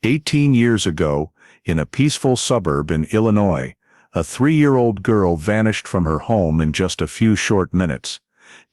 18 years ago, in a peaceful suburb in Illinois, a 3-year-old girl vanished from her home in just a few short minutes,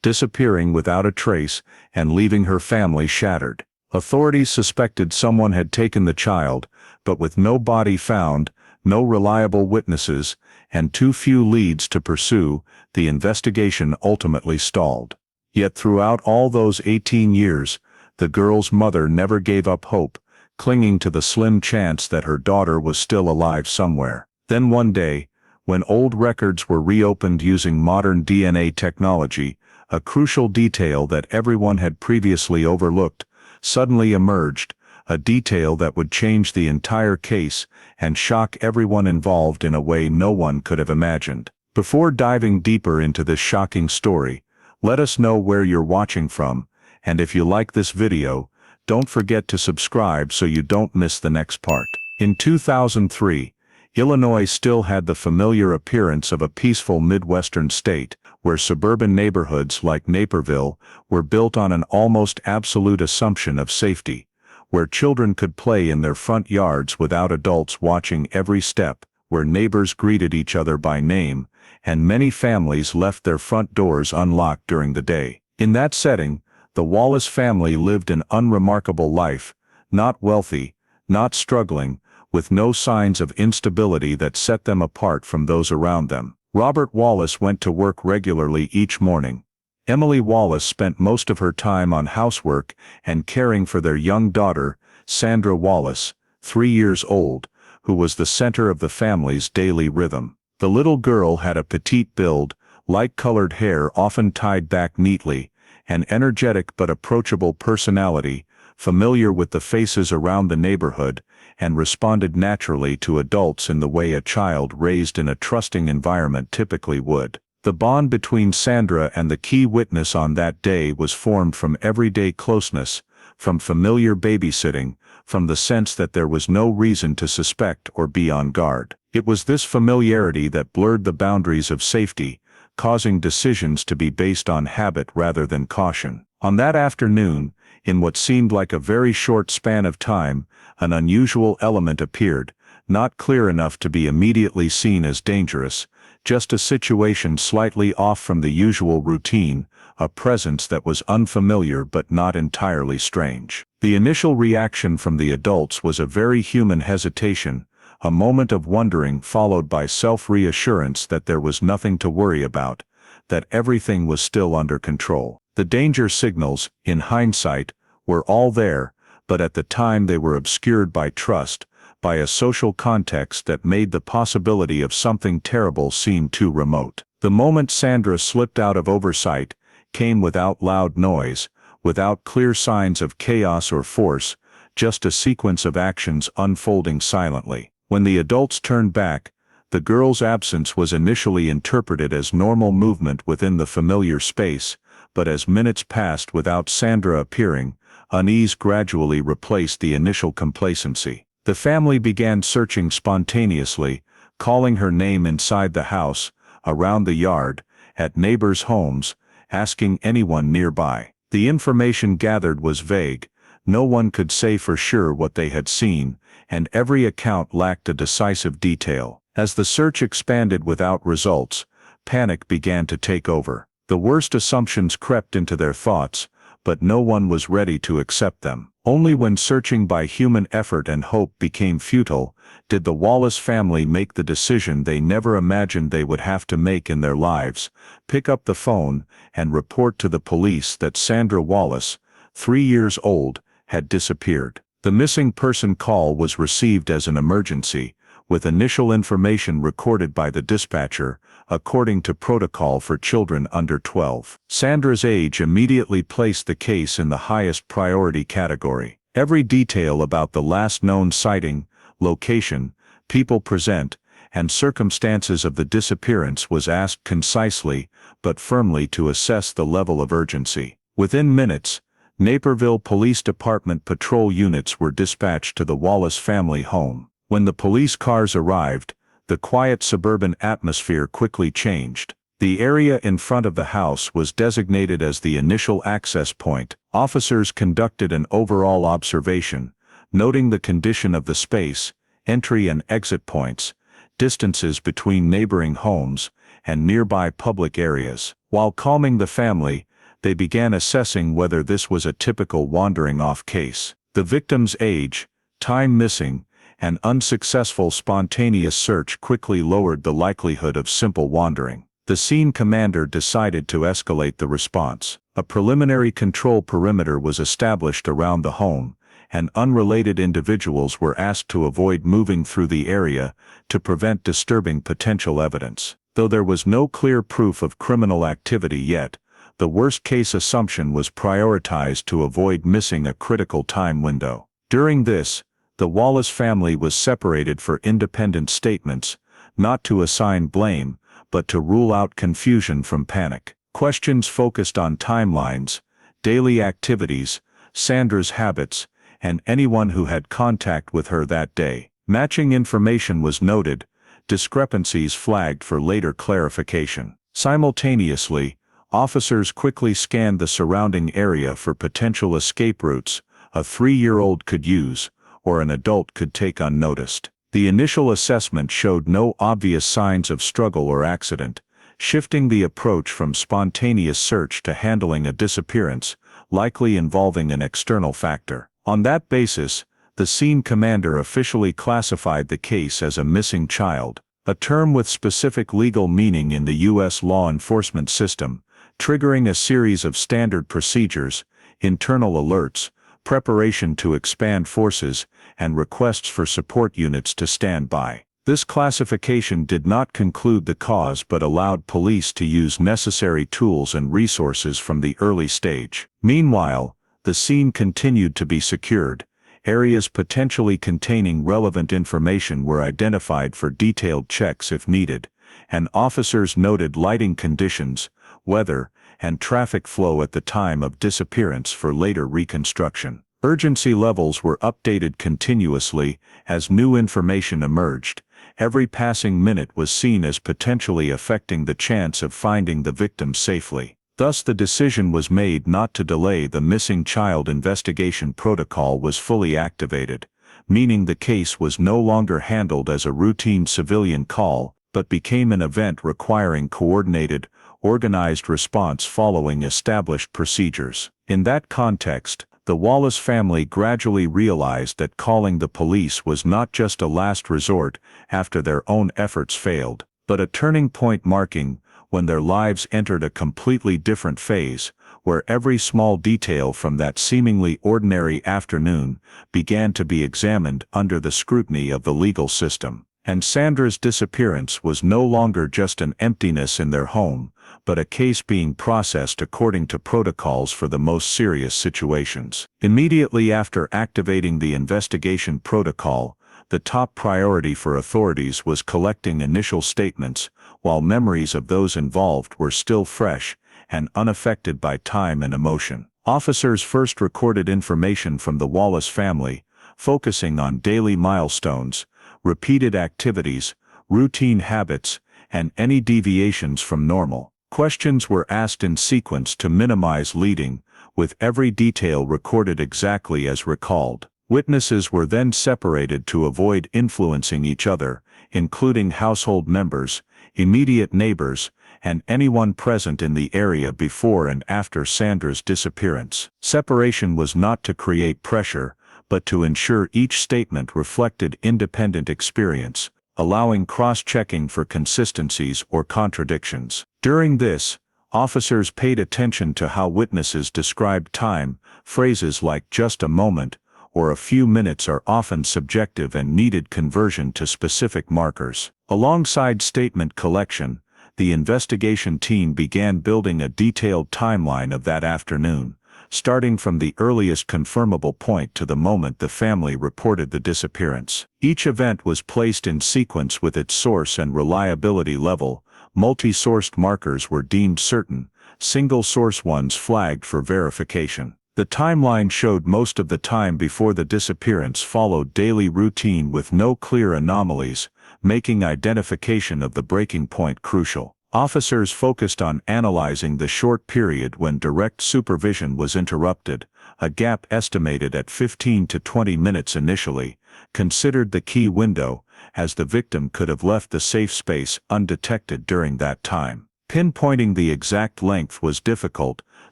disappearing without a trace and leaving her family shattered. Authorities suspected someone had taken the child, but with no body found, no reliable witnesses, and too few leads to pursue, the investigation ultimately stalled. Yet throughout all those 18 years, the girl's mother never gave up hope, clinging to the slim chance that her daughter was still alive somewhere. Then one day, when old records were reopened using modern DNA technology, a crucial detail that everyone had previously overlooked suddenly emerged, a detail that would change the entire case and shock everyone involved in a way no one could have imagined. Before diving deeper into this shocking story, let us know where you're watching from, and if you like this video, don't forget to subscribe so you don't miss the next part. In 2003, Illinois still had the familiar appearance of a peaceful Midwestern state, where suburban neighborhoods like Naperville were built on an almost absolute assumption of safety, where children could play in their front yards without adults watching every step, where neighbors greeted each other by name, and many families left their front doors unlocked during the day. In that setting, the Wallace family lived an unremarkable life, not wealthy, not struggling, with no signs of instability that set them apart from those around them. Robert Wallace went to work regularly each morning. Emily Wallace spent most of her time on housework and caring for their young daughter, Sandra Wallace, 3 years old, who was the center of the family's daily rhythm. The little girl had a petite build, light-colored hair often tied back neatly, an energetic but approachable personality, familiar with the faces around the neighborhood, and responded naturally to adults in the way a child raised in a trusting environment typically would. The bond between Sandra and the key witness on that day was formed from everyday closeness, from familiar babysitting, from the sense that there was no reason to suspect or be on guard. It was this familiarity that blurred the boundaries of safety, causing decisions to be based on habit rather than caution. On that afternoon, in what seemed like a very short span of time, an unusual element appeared, not clear enough to be immediately seen as dangerous, just a situation slightly off from the usual routine, a presence that was unfamiliar but not entirely strange. The initial reaction from the adults was a very human hesitation, a moment of wondering followed by self-reassurance that there was nothing to worry about, that everything was still under control. The danger signals, in hindsight, were all there, but at the time they were obscured by trust, by a social context that made the possibility of something terrible seem too remote. The moment Sandra slipped out of oversight came without loud noise, without clear signs of chaos or force, just a sequence of actions unfolding silently. When the adults turned back, the girl's absence was initially interpreted as normal movement within the familiar space, but as minutes passed without Sandra appearing, unease gradually replaced the initial complacency. The family began searching spontaneously, calling her name inside the house, around the yard, at neighbors' homes, asking anyone nearby. The information gathered was vague, no one could say for sure what they had seen, and every account lacked a decisive detail. As the search expanded without results, panic began to take over. The worst assumptions crept into their thoughts, but no one was ready to accept them. Only when searching by human effort and hope became futile, did the Wallace family make the decision they never imagined they would have to make in their lives: pick up the phone and report to the police that Sandra Wallace, 3 years old, had disappeared. The missing person call was received as an emergency, with initial information recorded by the dispatcher, according to protocol for children under 12. Sandra's age immediately placed the case in the highest priority category. Every detail about the last known sighting, location, people present, and circumstances of the disappearance was asked concisely but firmly to assess the level of urgency. Within minutes, Naperville Police Department patrol units were dispatched to the Wallace family home. When the police cars arrived, the quiet suburban atmosphere quickly changed. The area in front of the house was designated as the initial access point. Officers conducted an overall observation, noting the condition of the space, entry and exit points, distances between neighboring homes, and nearby public areas. While calming the family, they began assessing whether this was a typical wandering-off case. The victim's age, time missing, and unsuccessful spontaneous search quickly lowered the likelihood of simple wandering. The scene commander decided to escalate the response. A preliminary control perimeter was established around the home, and unrelated individuals were asked to avoid moving through the area to prevent disturbing potential evidence. Though there was no clear proof of criminal activity yet, the worst-case assumption was prioritized to avoid missing a critical time window. During this, the Wallace family was separated for independent statements, not to assign blame, but to rule out confusion from panic. Questions focused on timelines, daily activities, Sandra's habits, and anyone who had contact with her that day. Matching information was noted, discrepancies flagged for later clarification. Simultaneously, officers quickly scanned the surrounding area for potential escape routes a 3-year-old could use, or an adult could take unnoticed. The initial assessment showed no obvious signs of struggle or accident, shifting the approach from spontaneous search to handling a disappearance, likely involving an external factor. On that basis, the scene commander officially classified the case as a missing child, a term with specific legal meaning in the U.S. law enforcement system, triggering a series of standard procedures, internal alerts, preparation to expand forces, and requests for support units to stand by. This classification did not conclude the cause but allowed police to use necessary tools and resources from the early stage. Meanwhile, the scene continued to be secured. Areas potentially containing relevant information were identified for detailed checks if needed, and officers noted lighting conditions, weather, and traffic flow at the time of disappearance for later reconstruction. Urgency levels were updated continuously as new information emerged. Every passing minute was seen as potentially affecting the chance of finding the victim safely. Thus the decision was made not to delay. The missing child investigation protocol was fully activated, meaning the case was no longer handled as a routine civilian call, but became an event requiring coordinated, organized response following established procedures. In that context, the Wallace family gradually realized that calling the police was not just a last resort after their own efforts failed, but a turning point marking when their lives entered a completely different phase, where every small detail from that seemingly ordinary afternoon began to be examined under the scrutiny of the legal system. And Sandra's disappearance was no longer just an emptiness in their home, but a case being processed according to protocols for the most serious situations. Immediately after activating the investigation protocol, the top priority for authorities was collecting initial statements, while memories of those involved were still fresh and unaffected by time and emotion. Officers first recorded information from the Wallace family, focusing on daily milestones, repeated activities, routine habits, and any deviations from normal. Questions were asked in sequence to minimize leading, with every detail recorded exactly as recalled. Witnesses were then separated to avoid influencing each other, including household members, immediate neighbors, and anyone present in the area before and after Sandra's disappearance. Separation was not to create pressure, but to ensure each statement reflected independent experience, allowing cross-checking for consistencies or contradictions. During this, officers paid attention to how witnesses described time. Phrases like "just a moment" or "a few minutes" are often subjective and needed conversion to specific markers. Alongside statement collection, the investigation team began building a detailed timeline of that afternoon, starting from the earliest confirmable point to the moment the family reported the disappearance. Each event was placed in sequence with its source and reliability level. Multi-sourced markers were deemed certain, single-source ones flagged for verification. The timeline showed most of the time before the disappearance followed daily routine with no clear anomalies, making identification of the breaking point crucial. Officers focused on analyzing the short period when direct supervision was interrupted, a gap estimated at 15 to 20 minutes initially, considered the key window, as the victim could have left the safe space undetected during that time. Pinpointing the exact length was difficult,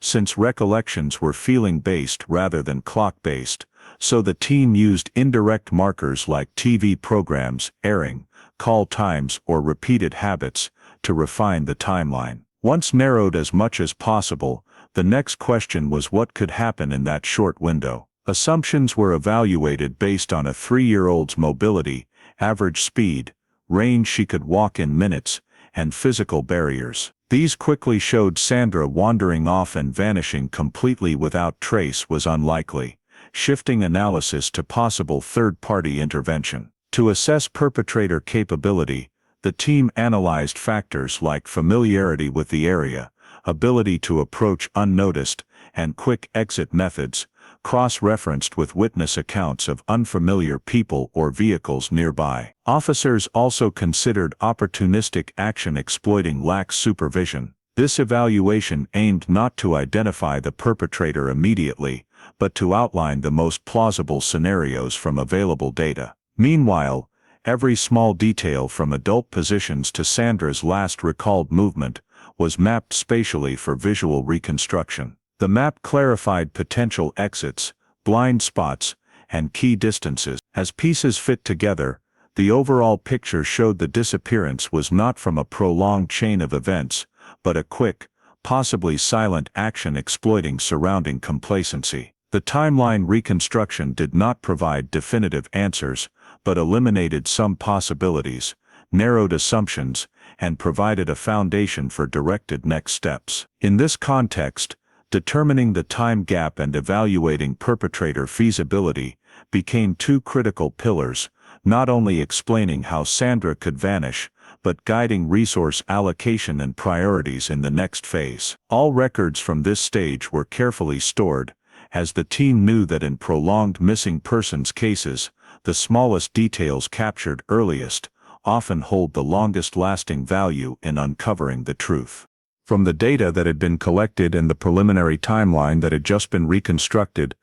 since recollections were feeling-based rather than clock-based, so the team used indirect markers like TV programs, airing, call times, or repeated habits to refine the timeline. Once narrowed as much as possible, the next question was what could happen in that short window. Assumptions were evaluated based on a 3-year-old's mobility, average speed, range she could walk in minutes, and physical barriers. These quickly showed Sandra wandering off and vanishing completely without trace was unlikely, shifting analysis to possible third-party intervention. To assess perpetrator capability, the team analyzed factors like familiarity with the area, ability to approach unnoticed, and quick exit methods, cross-referenced with witness accounts of unfamiliar people or vehicles nearby. Officers also considered opportunistic action exploiting lax supervision. This evaluation aimed not to identify the perpetrator immediately, but to outline the most plausible scenarios from available data. Meanwhile, every small detail from adult positions to Sandra's last recalled movement was mapped spatially for visual reconstruction. The map clarified potential exits, blind spots, and key distances. As pieces fit together, the overall picture showed the disappearance was not from a prolonged chain of events, but a quick, possibly silent action exploiting surrounding complacency. The timeline reconstruction did not provide definitive answers, but eliminated some possibilities, narrowed assumptions, and provided a foundation for directed next steps. In this context, determining the time gap and evaluating perpetrator feasibility became two critical pillars, not only explaining how Sandra could vanish, but guiding resource allocation and priorities in the next phase. All records from this stage were carefully stored, as the team knew that in prolonged missing persons cases, the smallest details captured earliest often hold the longest-lasting value in uncovering the truth. From the data that had been collected and the preliminary timeline that had just been reconstructed,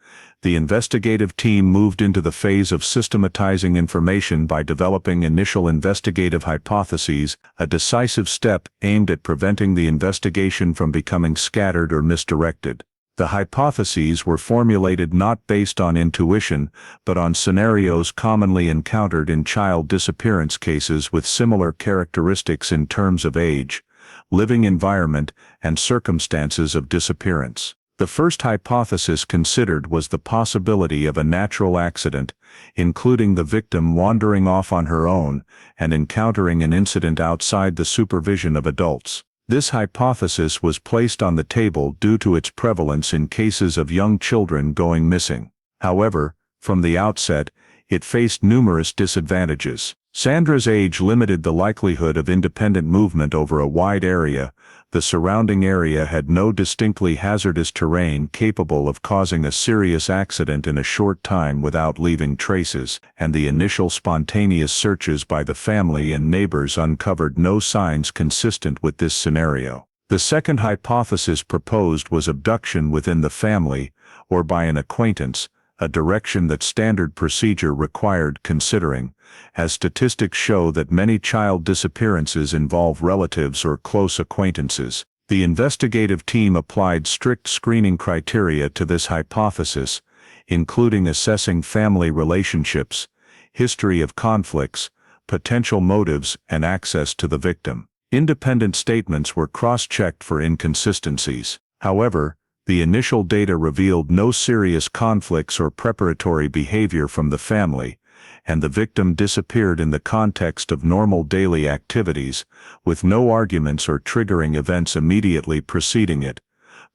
the investigative team moved into the phase of systematizing information by developing initial investigative hypotheses, a decisive step aimed at preventing the investigation from becoming scattered or misdirected. The hypotheses were formulated not based on intuition, but on scenarios commonly encountered in child disappearance cases with similar characteristics in terms of age, living environment, and circumstances of disappearance. The first hypothesis considered was the possibility of a natural accident, including the victim wandering off on her own and encountering an incident outside the supervision of adults. This hypothesis was placed on the table due to its prevalence in cases of young children going missing. However, from the outset, it faced numerous disadvantages. Sandra's age limited the likelihood of independent movement over a wide area. The surrounding area had no distinctly hazardous terrain capable of causing a serious accident in a short time without leaving traces, and the initial spontaneous searches by the family and neighbors uncovered no signs consistent with this scenario. The second hypothesis proposed was abduction within the family, or by an acquaintance, a direction that standard procedure required considering, as statistics show that many child disappearances involve relatives or close acquaintances. The investigative team applied strict screening criteria to this hypothesis, including assessing family relationships, history of conflicts, potential motives, and access to the victim. Independent statements were cross-checked for inconsistencies. However, the initial data revealed no serious conflicts or preparatory behavior from the family, and the victim disappeared in the context of normal daily activities, with no arguments or triggering events immediately preceding it,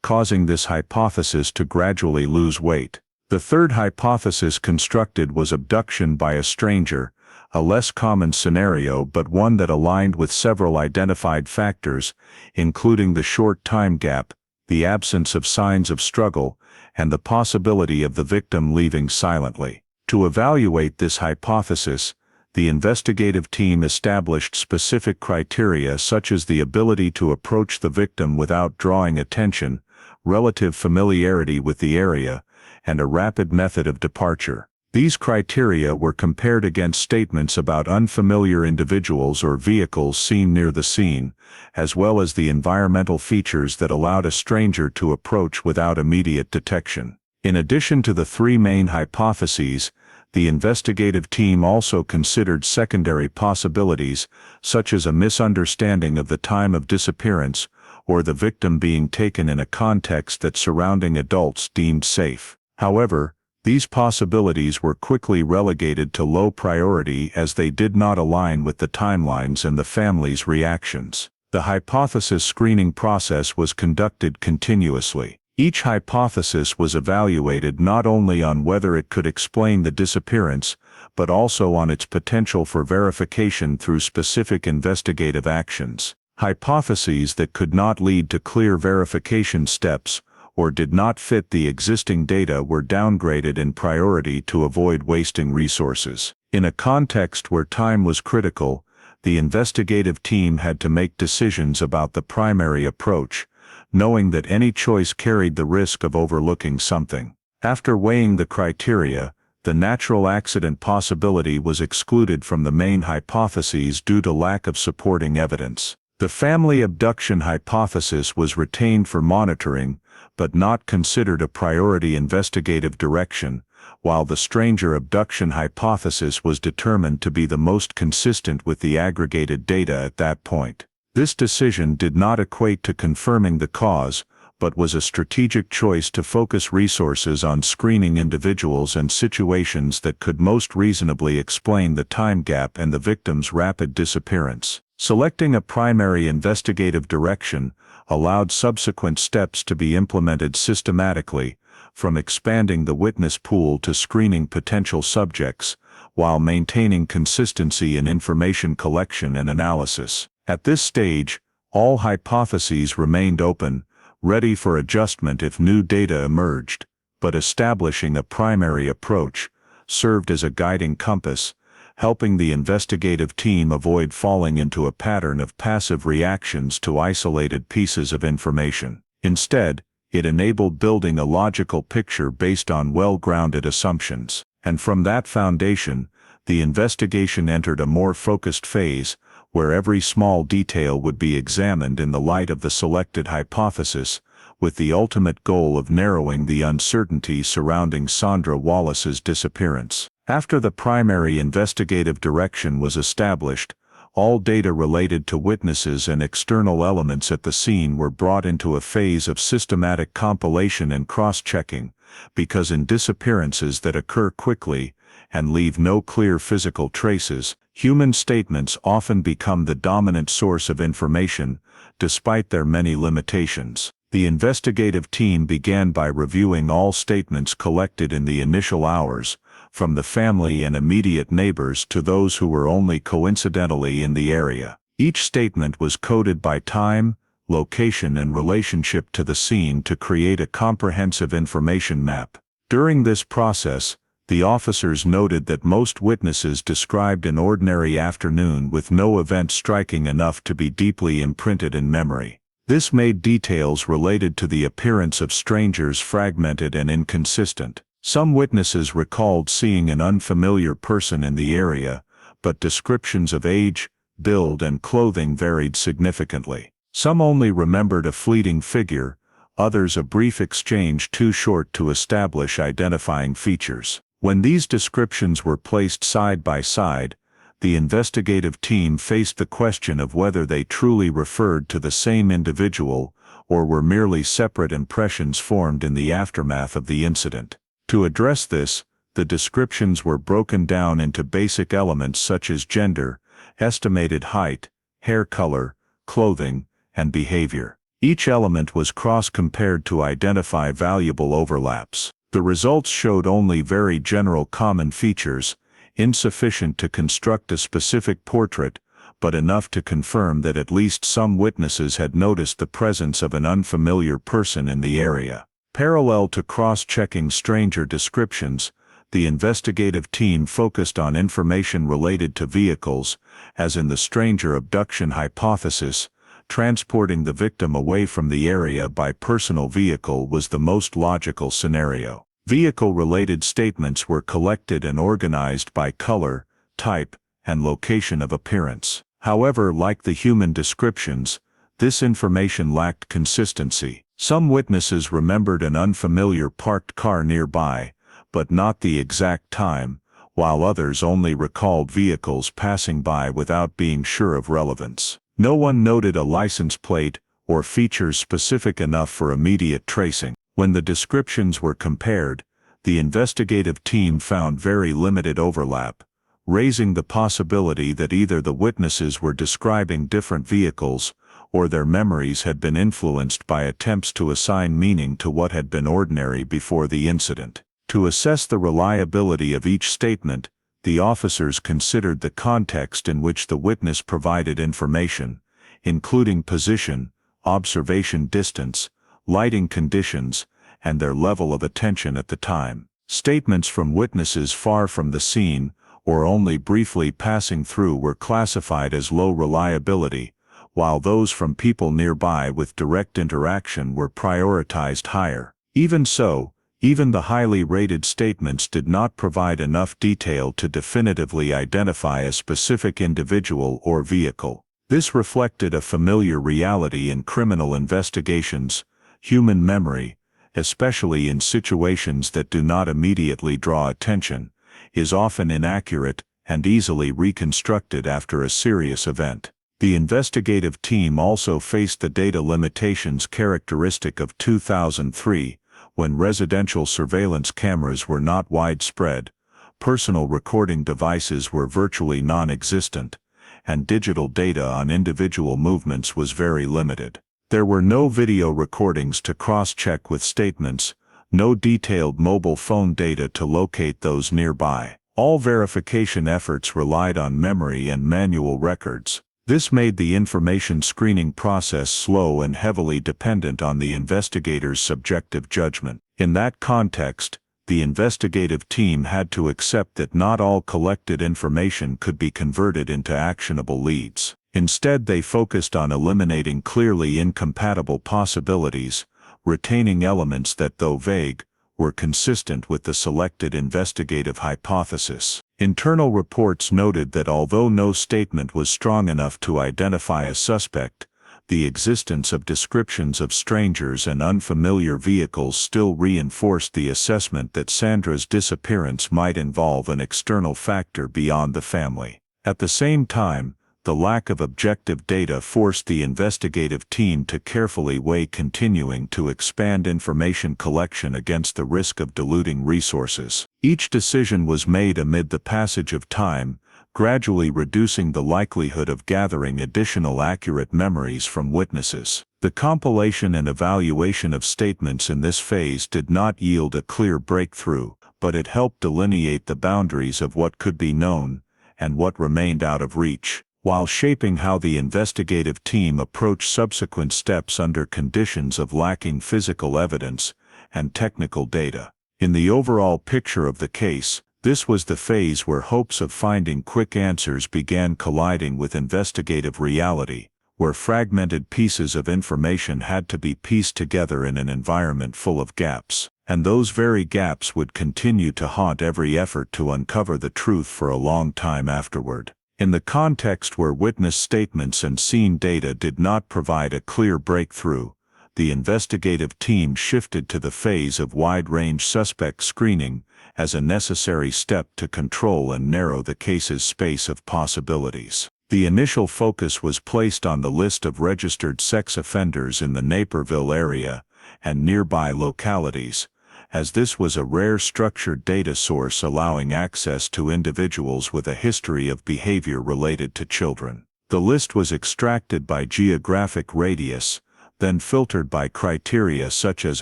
causing this hypothesis to gradually lose weight. The third hypothesis constructed was abduction by a stranger, a less common scenario but one that aligned with several identified factors, including the short time gap, the absence of signs of struggle, and the possibility of the victim leaving silently. To evaluate this hypothesis, the investigative team established specific criteria such as the ability to approach the victim without drawing attention, relative familiarity with the area, and a rapid method of departure. These criteria were compared against statements about unfamiliar individuals or vehicles seen near the scene, as well as the environmental features that allowed a stranger to approach without immediate detection. In addition to the three main hypotheses, the investigative team also considered secondary possibilities, such as a misunderstanding of the time of disappearance, or the victim being taken in a context that surrounding adults deemed safe. However, these possibilities were quickly relegated to low priority as they did not align with the timelines and the family's reactions. The hypothesis screening process was conducted continuously. Each hypothesis was evaluated not only on whether it could explain the disappearance, but also on its potential for verification through specific investigative actions. Hypotheses that could not lead to clear verification steps or did not fit the existing data were downgraded in priority to avoid wasting resources. In a context where time was critical, the investigative team had to make decisions about the primary approach, knowing that any choice carried the risk of overlooking something. After weighing the criteria, the natural accident possibility was excluded from the main hypotheses due to lack of supporting evidence. The family abduction hypothesis was retained for monitoring, but not considered a priority investigative direction, while the stranger abduction hypothesis was determined to be the most consistent with the aggregated data at that point. This decision did not equate to confirming the cause, but was a strategic choice to focus resources on screening individuals and situations that could most reasonably explain the time gap and the victim's rapid disappearance. Selecting a primary investigative direction allowed subsequent steps to be implemented systematically, from expanding the witness pool to screening potential subjects, while maintaining consistency in information collection and analysis. At this stage, all hypotheses remained open, ready for adjustment if new data emerged, but establishing a primary approach served as a guiding compass, helping the investigative team avoid falling into a pattern of passive reactions to isolated pieces of information. Instead, it enabled building a logical picture based on well-grounded assumptions. And from that foundation, the investigation entered a more focused phase, where every small detail would be examined in the light of the selected hypothesis, with the ultimate goal of narrowing the uncertainty surrounding Sandra Wallace's disappearance. After the primary investigative direction was established, all data related to witnesses and external elements at the scene were brought into a phase of systematic compilation and cross-checking, because in disappearances that occur quickly and leave no clear physical traces, human statements often become the dominant source of information, despite their many limitations. The investigative team began by reviewing all statements collected in the initial hours, from the family and immediate neighbors to those who were only coincidentally in the area. Each statement was coded by time, location, and relationship to the scene to create a comprehensive information map. During this process, the officers noted that most witnesses described an ordinary afternoon with no event striking enough to be deeply imprinted in memory. This made details related to the appearance of strangers fragmented and inconsistent. Some witnesses recalled seeing an unfamiliar person in the area, but descriptions of age, build, and clothing varied significantly. Some only remembered a fleeting figure, others a brief exchange too short to establish identifying features. When these descriptions were placed side by side, the investigative team faced the question of whether they truly referred to the same individual or were merely separate impressions formed in the aftermath of the incident. To address this, the descriptions were broken down into basic elements such as gender, estimated height, hair color, clothing, and behavior. Each element was cross-compared to identify valuable overlaps. The results showed only very general common features, insufficient to construct a specific portrait, but enough to confirm that at least some witnesses had noticed the presence of an unfamiliar person in the area. Parallel to cross-checking stranger descriptions, the investigative team focused on information related to vehicles, as in the stranger abduction hypothesis. Transporting the victim away from the area by personal vehicle was the most logical scenario. Vehicle-related statements were collected and organized by color, type, and location of appearance. However, like the human descriptions, this information lacked consistency. Some witnesses remembered an unfamiliar parked car nearby, but not the exact time, while others only recalled vehicles passing by without being sure of relevance. No one noted a license plate or features specific enough for immediate tracing. When the descriptions were compared, the investigative team found very limited overlap, raising the possibility that either the witnesses were describing different vehicles, or their memories had been influenced by attempts to assign meaning to what had been ordinary before the incident. To assess the reliability of each statement, the officers considered the context in which the witness provided information, including position, observation distance, lighting conditions, and their level of attention at the time. Statements from witnesses far from the scene, or only briefly passing through, were classified as low reliability, while those from people nearby with direct interaction were prioritized higher. Even so, even the highly rated statements did not provide enough detail to definitively identify a specific individual or vehicle. This reflected a familiar reality in criminal investigations: human memory, especially in situations that do not immediately draw attention, is often inaccurate and easily reconstructed after a serious event. The investigative team also faced the data limitations characteristic of 2003, when residential surveillance cameras were not widespread, personal recording devices were virtually non-existent, and digital data on individual movements was very limited. There were no video recordings to cross-check with statements, no detailed mobile phone data to locate those nearby. All verification efforts relied on memory and manual records. This made the information screening process slow and heavily dependent on the investigator's subjective judgment. In that context, the investigative team had to accept that not all collected information could be converted into actionable leads. Instead, they focused on eliminating clearly incompatible possibilities, retaining elements that, though vague, were consistent with the selected investigative hypothesis. Internal reports noted that although no statement was strong enough to identify a suspect, the existence of descriptions of strangers and unfamiliar vehicles still reinforced the assessment that Sandra's disappearance might involve an external factor beyond the family. At the same time, the lack of objective data forced the investigative team to carefully weigh continuing to expand information collection against the risk of diluting resources. Each decision was made amid the passage of time, gradually reducing the likelihood of gathering additional accurate memories from witnesses. The compilation and evaluation of statements in this phase did not yield a clear breakthrough, but it helped delineate the boundaries of what could be known and what remained out of reach, while shaping how the investigative team approached subsequent steps under conditions of lacking physical evidence and technical data. In the overall picture of the case, this was the phase where hopes of finding quick answers began colliding with investigative reality, where fragmented pieces of information had to be pieced together in an environment full of gaps, and those very gaps would continue to haunt every effort to uncover the truth for a long time afterward. In the context where witness statements and scene data did not provide a clear breakthrough, the investigative team shifted to the phase of wide-range suspect screening as a necessary step to control and narrow the case's space of possibilities. The initial focus was placed on the list of registered sex offenders in the Naperville area and nearby localities, as this was a rare structured data source allowing access to individuals with a history of behavior related to children. The list was extracted by geographic radius, then filtered by criteria such as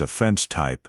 offense type,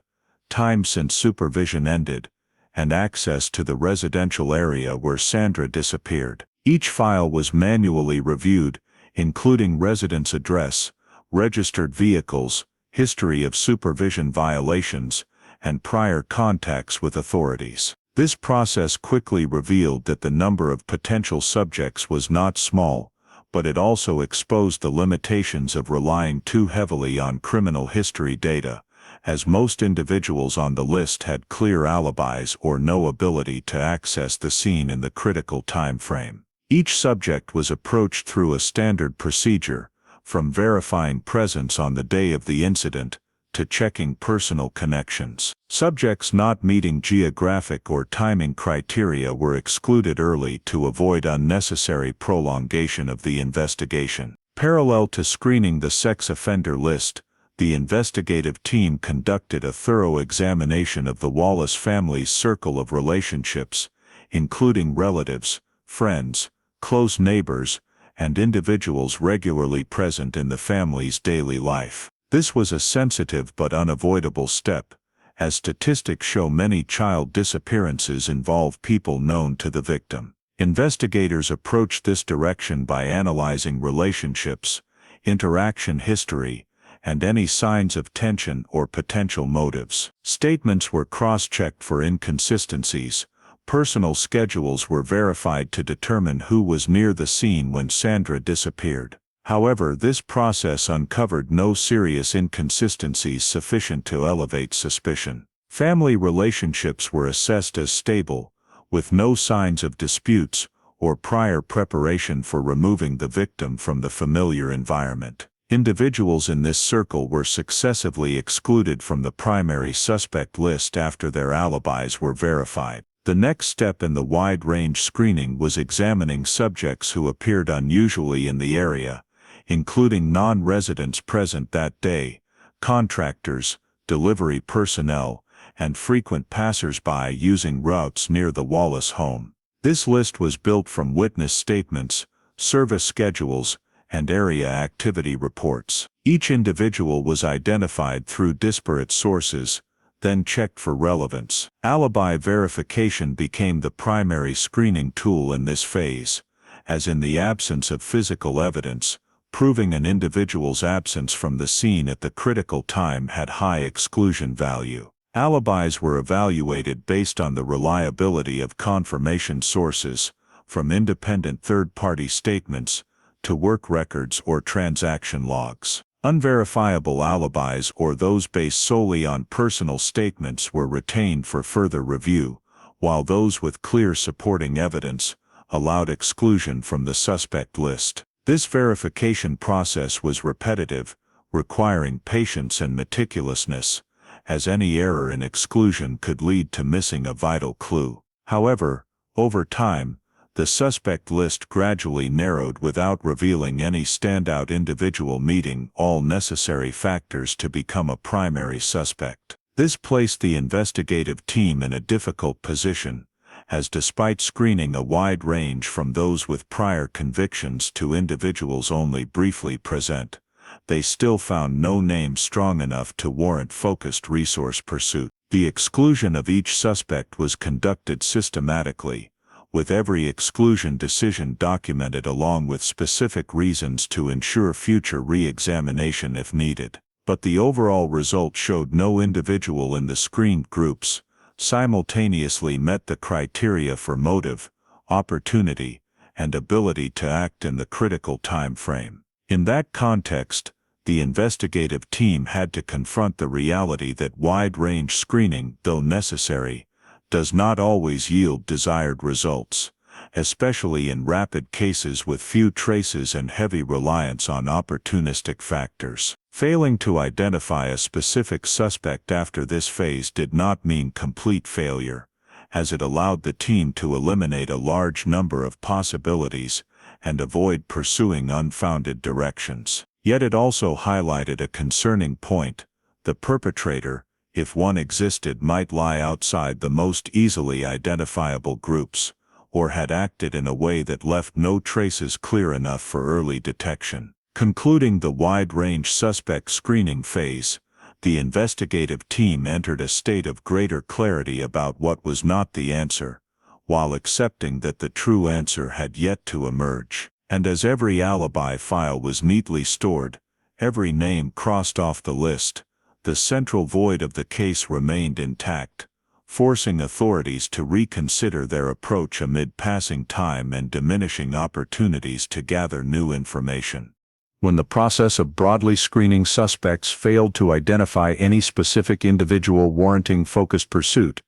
time since supervision ended, and access to the residential area where Sandra disappeared. Each file was manually reviewed, including residence address, registered vehicles, history of supervision violations, and prior contacts with authorities. This process quickly revealed that the number of potential subjects was not small, but it also exposed the limitations of relying too heavily on criminal history data, as most individuals on the list had clear alibis or no ability to access the scene in the critical time frame. Each subject was approached through a standard procedure, from verifying presence on the day of the incident to checking personal connections. Subjects not meeting geographic or timing criteria were excluded early to avoid unnecessary prolongation of the investigation. Parallel to screening the sex offender list, the investigative team conducted a thorough examination of the Wallace family's circle of relationships, including relatives, friends, close neighbors, and individuals regularly present in the family's daily life. This was a sensitive but unavoidable step, as statistics show many child disappearances involve people known to the victim. Investigators approached this direction by analyzing relationships, interaction history, and any signs of tension or potential motives. Statements were cross-checked for inconsistencies. Personal schedules were verified to determine who was near the scene when Sandra disappeared. However, this process uncovered no serious inconsistencies sufficient to elevate suspicion. Family relationships were assessed as stable, with no signs of disputes or prior preparation for removing the victim from the familiar environment. Individuals in this circle were successively excluded from the primary suspect list after their alibis were verified. The next step in the wide-range screening was examining subjects who appeared unusually in the area, including non-residents present that day, contractors, delivery personnel, and frequent passers-by using routes near the Wallace home. This list was built from witness statements, service schedules, and area activity reports. Each individual was identified through disparate sources, then checked for relevance. Alibi verification became the primary screening tool in this phase, as in the absence of physical evidence, proving an individual's absence from the scene at the critical time had high exclusion value. Alibis were evaluated based on the reliability of confirmation sources, from independent third-party statements to work records or transaction logs. Unverifiable alibis or those based solely on personal statements were retained for further review, while those with clear supporting evidence allowed exclusion from the suspect list. This verification process was repetitive, requiring patience and meticulousness, as any error in exclusion could lead to missing a vital clue. However, over time, the suspect list gradually narrowed without revealing any standout individual meeting all necessary factors to become a primary suspect. This placed the investigative team in a difficult position, as despite screening a wide range from those with prior convictions to individuals only briefly present, they still found no name strong enough to warrant focused resource pursuit. The exclusion of each suspect was conducted systematically, with every exclusion decision documented along with specific reasons to ensure future re-examination if needed. But the overall result showed no individual in the screened groups simultaneously met the criteria for motive, opportunity, and ability to act in the critical time frame. In that context, the investigative team had to confront the reality that wide-range screening, though necessary, does not always yield desired results, especially in rapid cases with few traces and heavy reliance on opportunistic factors. Failing to identify a specific suspect after this phase did not mean complete failure, as it allowed the team to eliminate a large number of possibilities and avoid pursuing unfounded directions. Yet it also highlighted a concerning point: the perpetrator, if one existed, might lie outside the most easily identifiable groups, or had acted in a way that left no traces clear enough for early detection. Concluding the wide-range suspect screening phase, the investigative team entered a state of greater clarity about what was not the answer, while accepting that the true answer had yet to emerge. And as every alibi file was neatly stored, every name crossed off the list, the central void of the case remained intact: forcing authorities to reconsider their approach amid passing time and diminishing opportunities to gather new information. When the process of broadly screening suspects failed to identify any specific individual warranting focused pursuit,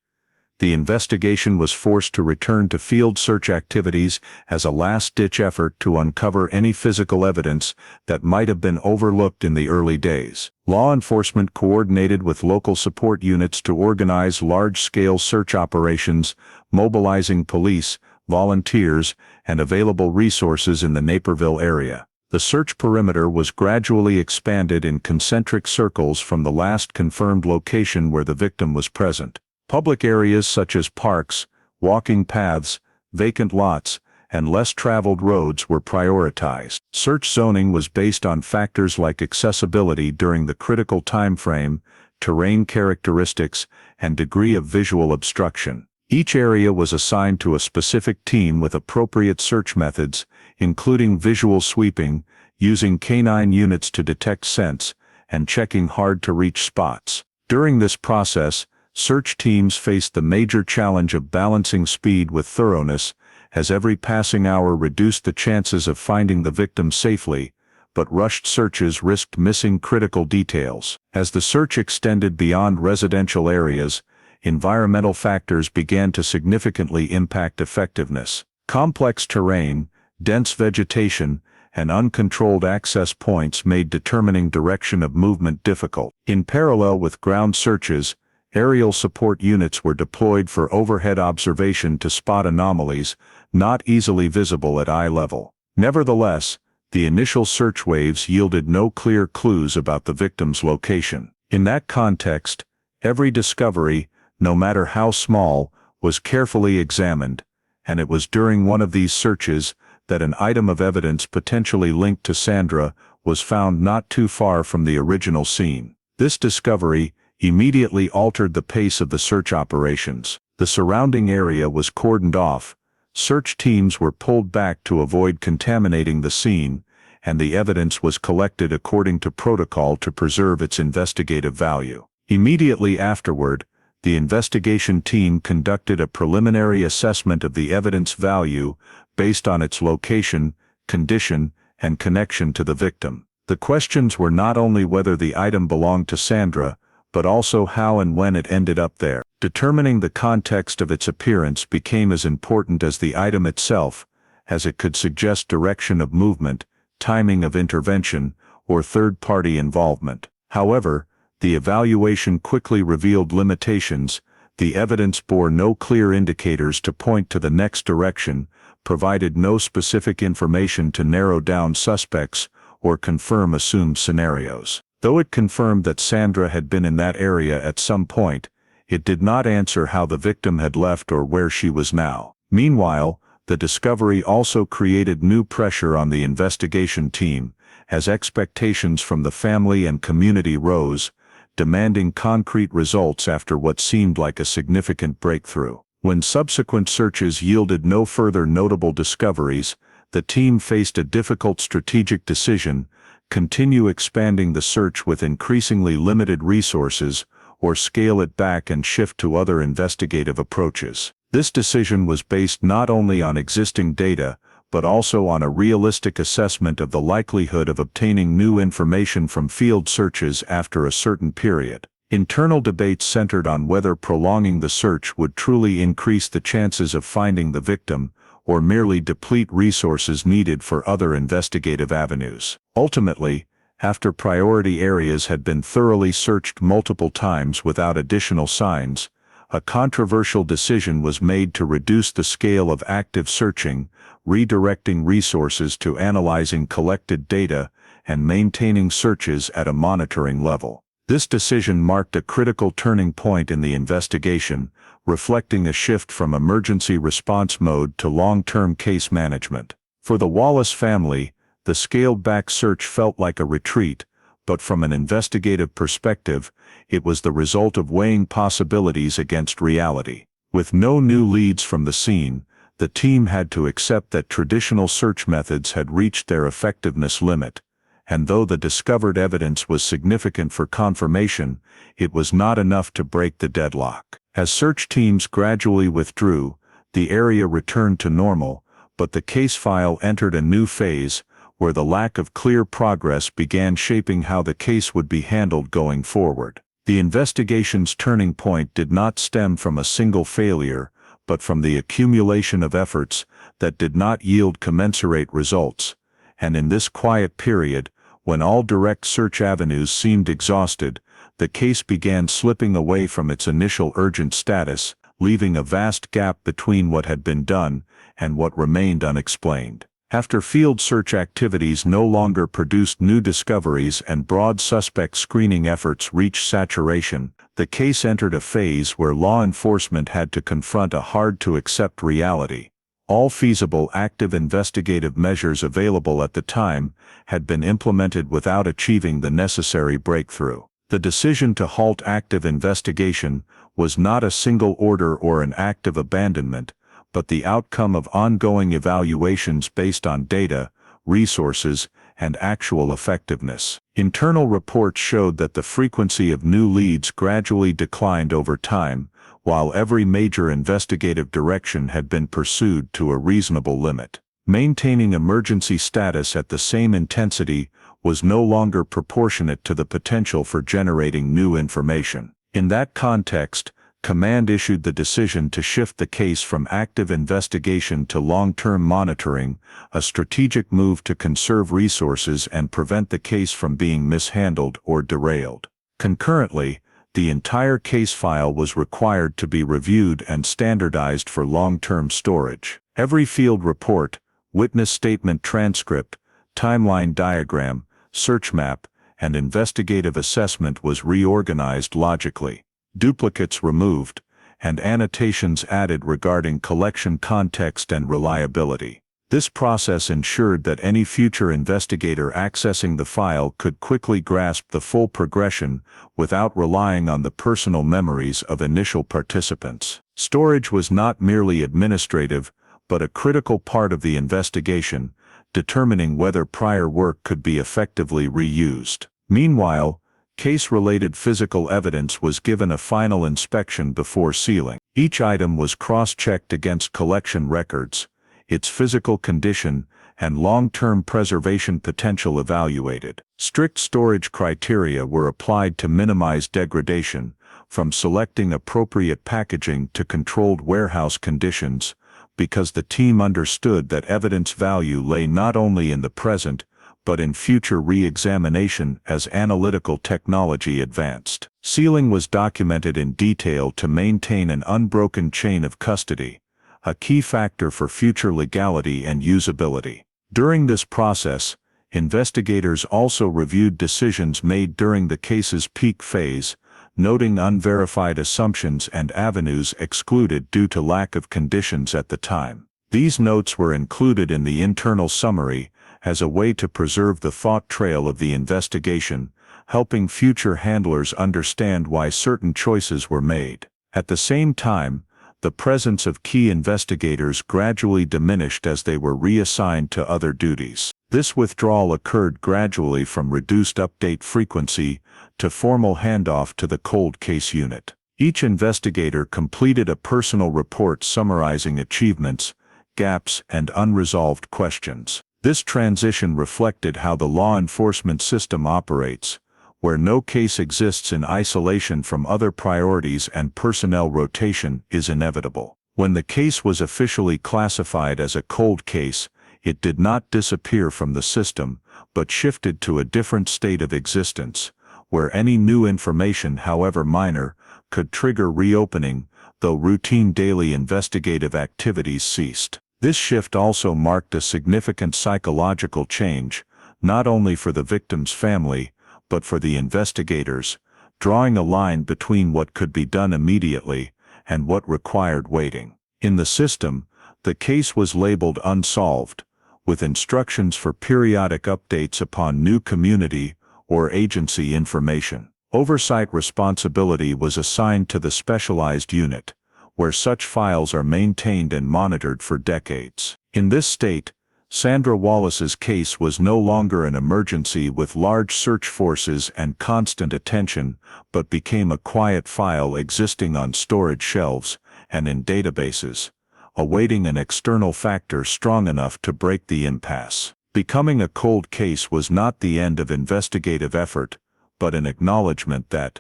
the investigation was forced to return to field search activities as a last-ditch effort to uncover any physical evidence that might have been overlooked in the early days. Law enforcement coordinated with local support units to organize large-scale search operations, mobilizing police, volunteers, and available resources in the Naperville area. The search perimeter was gradually expanded in concentric circles from the last confirmed location where the victim was present. Public areas such as parks, walking paths, vacant lots, and less traveled roads were prioritized. Search zoning was based on factors like accessibility during the critical time frame, terrain characteristics, and degree of visual obstruction. Each area was assigned to a specific team with appropriate search methods, including visual sweeping, using canine units to detect scents, and checking hard-to-reach spots. During this process, search teams faced the major challenge of balancing speed with thoroughness, as every passing hour reduced the chances of finding the victim safely, but rushed searches risked missing critical details. As the search extended beyond residential areas, environmental factors began to significantly impact effectiveness. Complex terrain, dense vegetation, and uncontrolled access points made determining direction of movement difficult. In parallel with ground searches, aerial support units were deployed for overhead observation to spot anomalies not easily visible at eye level. Nevertheless, the initial search waves yielded no clear clues about the victim's location. In that context, every discovery, no matter how small, was carefully examined, and it was during one of these searches that an item of evidence potentially linked to Sandra was found not too far from the original scene. This discovery immediately altered the pace of the search operations. The surrounding area was cordoned off, search teams were pulled back to avoid contaminating the scene, and the evidence was collected according to protocol to preserve its investigative value. Immediately afterward, the investigation team conducted a preliminary assessment of the evidence value based on its location, condition, and connection to the victim. The questions were not only whether the item belonged to Sandra, but also how and when it ended up there. Determining the context of its appearance became as important as the item itself, as it could suggest direction of movement, timing of intervention, or third-party involvement. However, the evaluation quickly revealed limitations. The evidence bore no clear indicators to point to the next direction, provided no specific information to narrow down suspects, or confirm assumed scenarios. Though it confirmed that Sandra had been in that area at some point, it did not answer how the victim had left or where she was now. Meanwhile, the discovery also created new pressure on the investigation team, as expectations from the family and community rose, demanding concrete results after what seemed like a significant breakthrough. When subsequent searches yielded no further notable discoveries, the team faced a difficult strategic decision: continue expanding the search with increasingly limited resources, or scale it back and shift to other investigative approaches. This decision was based not only on existing data, but also on a realistic assessment of the likelihood of obtaining new information from field searches after a certain period. Internal debates centered on whether prolonging the search would truly increase the chances of finding the victim, or merely deplete resources needed for other investigative avenues. Ultimately, after priority areas had been thoroughly searched multiple times without additional signs, a controversial decision was made to reduce the scale of active searching, redirecting resources to analyzing collected data and maintaining searches at a monitoring level. This decision marked a critical turning point in the investigation, reflecting a shift from emergency response mode to long-term case management. For the Wallace family, the scaled-back search felt like a retreat, but from an investigative perspective, it was the result of weighing possibilities against reality. With no new leads from the scene, the team had to accept that traditional search methods had reached their effectiveness limit, and though the discovered evidence was significant for confirmation, it was not enough to break the deadlock. As search teams gradually withdrew, the area returned to normal, but the case file entered a new phase, where the lack of clear progress began shaping how the case would be handled going forward. The investigation's turning point did not stem from a single failure, but from the accumulation of efforts that did not yield commensurate results. And in this quiet period, when all direct search avenues seemed exhausted, the case began slipping away from its initial urgent status, leaving a vast gap between what had been done and what remained unexplained. After field search activities no longer produced new discoveries and broad suspect screening efforts reached saturation, the case entered a phase where law enforcement had to confront a hard-to-accept reality. All feasible active investigative measures available at the time had been implemented without achieving the necessary breakthrough. The decision to halt active investigation was not a single order or an act of abandonment, but the outcome of ongoing evaluations based on data, resources, and actual effectiveness. Internal reports showed that the frequency of new leads gradually declined over time, while every major investigative direction had been pursued to a reasonable limit. Maintaining emergency status at the same intensity was no longer proportionate to the potential for generating new information. In that context, Command issued the decision to shift the case from active investigation to long-term monitoring, a strategic move to conserve resources and prevent the case from being mishandled or derailed. Concurrently, the entire case file was required to be reviewed and standardized for long-term storage. Every field report, witness statement transcript, timeline diagram, search map, and investigative assessment was reorganized logically. Duplicates removed, and annotations added regarding collection context and reliability. This process ensured that any future investigator accessing the file could quickly grasp the full progression without relying on the personal memories of initial participants. Storage was not merely administrative, but a critical part of the investigation, determining whether prior work could be effectively reused. Meanwhile, case-related physical evidence was given a final inspection before sealing. Each item was cross-checked against collection records, its physical condition and long-term preservation potential evaluated. Strict storage criteria were applied to minimize degradation, from selecting appropriate packaging to controlled warehouse conditions, because the team understood that evidence value lay not only in the present, but in future re-examination as analytical technology advanced. Sealing was documented in detail to maintain an unbroken chain of custody, a key factor for future legality and usability. During this process, investigators also reviewed decisions made during the case's peak phase, noting unverified assumptions and avenues excluded due to lack of conditions at the time. These notes were included in the internal summary as a way to preserve the thought trail of the investigation, helping future handlers understand why certain choices were made. At the same time, the presence of key investigators gradually diminished as they were reassigned to other duties. This withdrawal occurred gradually from reduced update frequency to formal handoff to the cold case unit. Each investigator completed a personal report summarizing achievements, gaps, and unresolved questions. This transition reflected how the law enforcement system operates, where no case exists in isolation from other priorities and personnel rotation is inevitable. When the case was officially classified as a cold case, it did not disappear from the system, but shifted to a different state of existence, where any new information, however minor, could trigger reopening, though routine daily investigative activities ceased. This shift also marked a significant psychological change, not only for the victim's family, but for the investigators, drawing a line between what could be done immediately and what required waiting. In the system, the case was labeled unsolved, with instructions for periodic updates upon new community or agency information. Oversight responsibility was assigned to the specialized unit, where such files are maintained and monitored for decades. In this state, Sandra Wallace's case was no longer an emergency with large search forces and constant attention, but became a quiet file existing on storage shelves and in databases, awaiting an external factor strong enough to break the impasse. Becoming a cold case was not the end of investigative effort, but an acknowledgement that,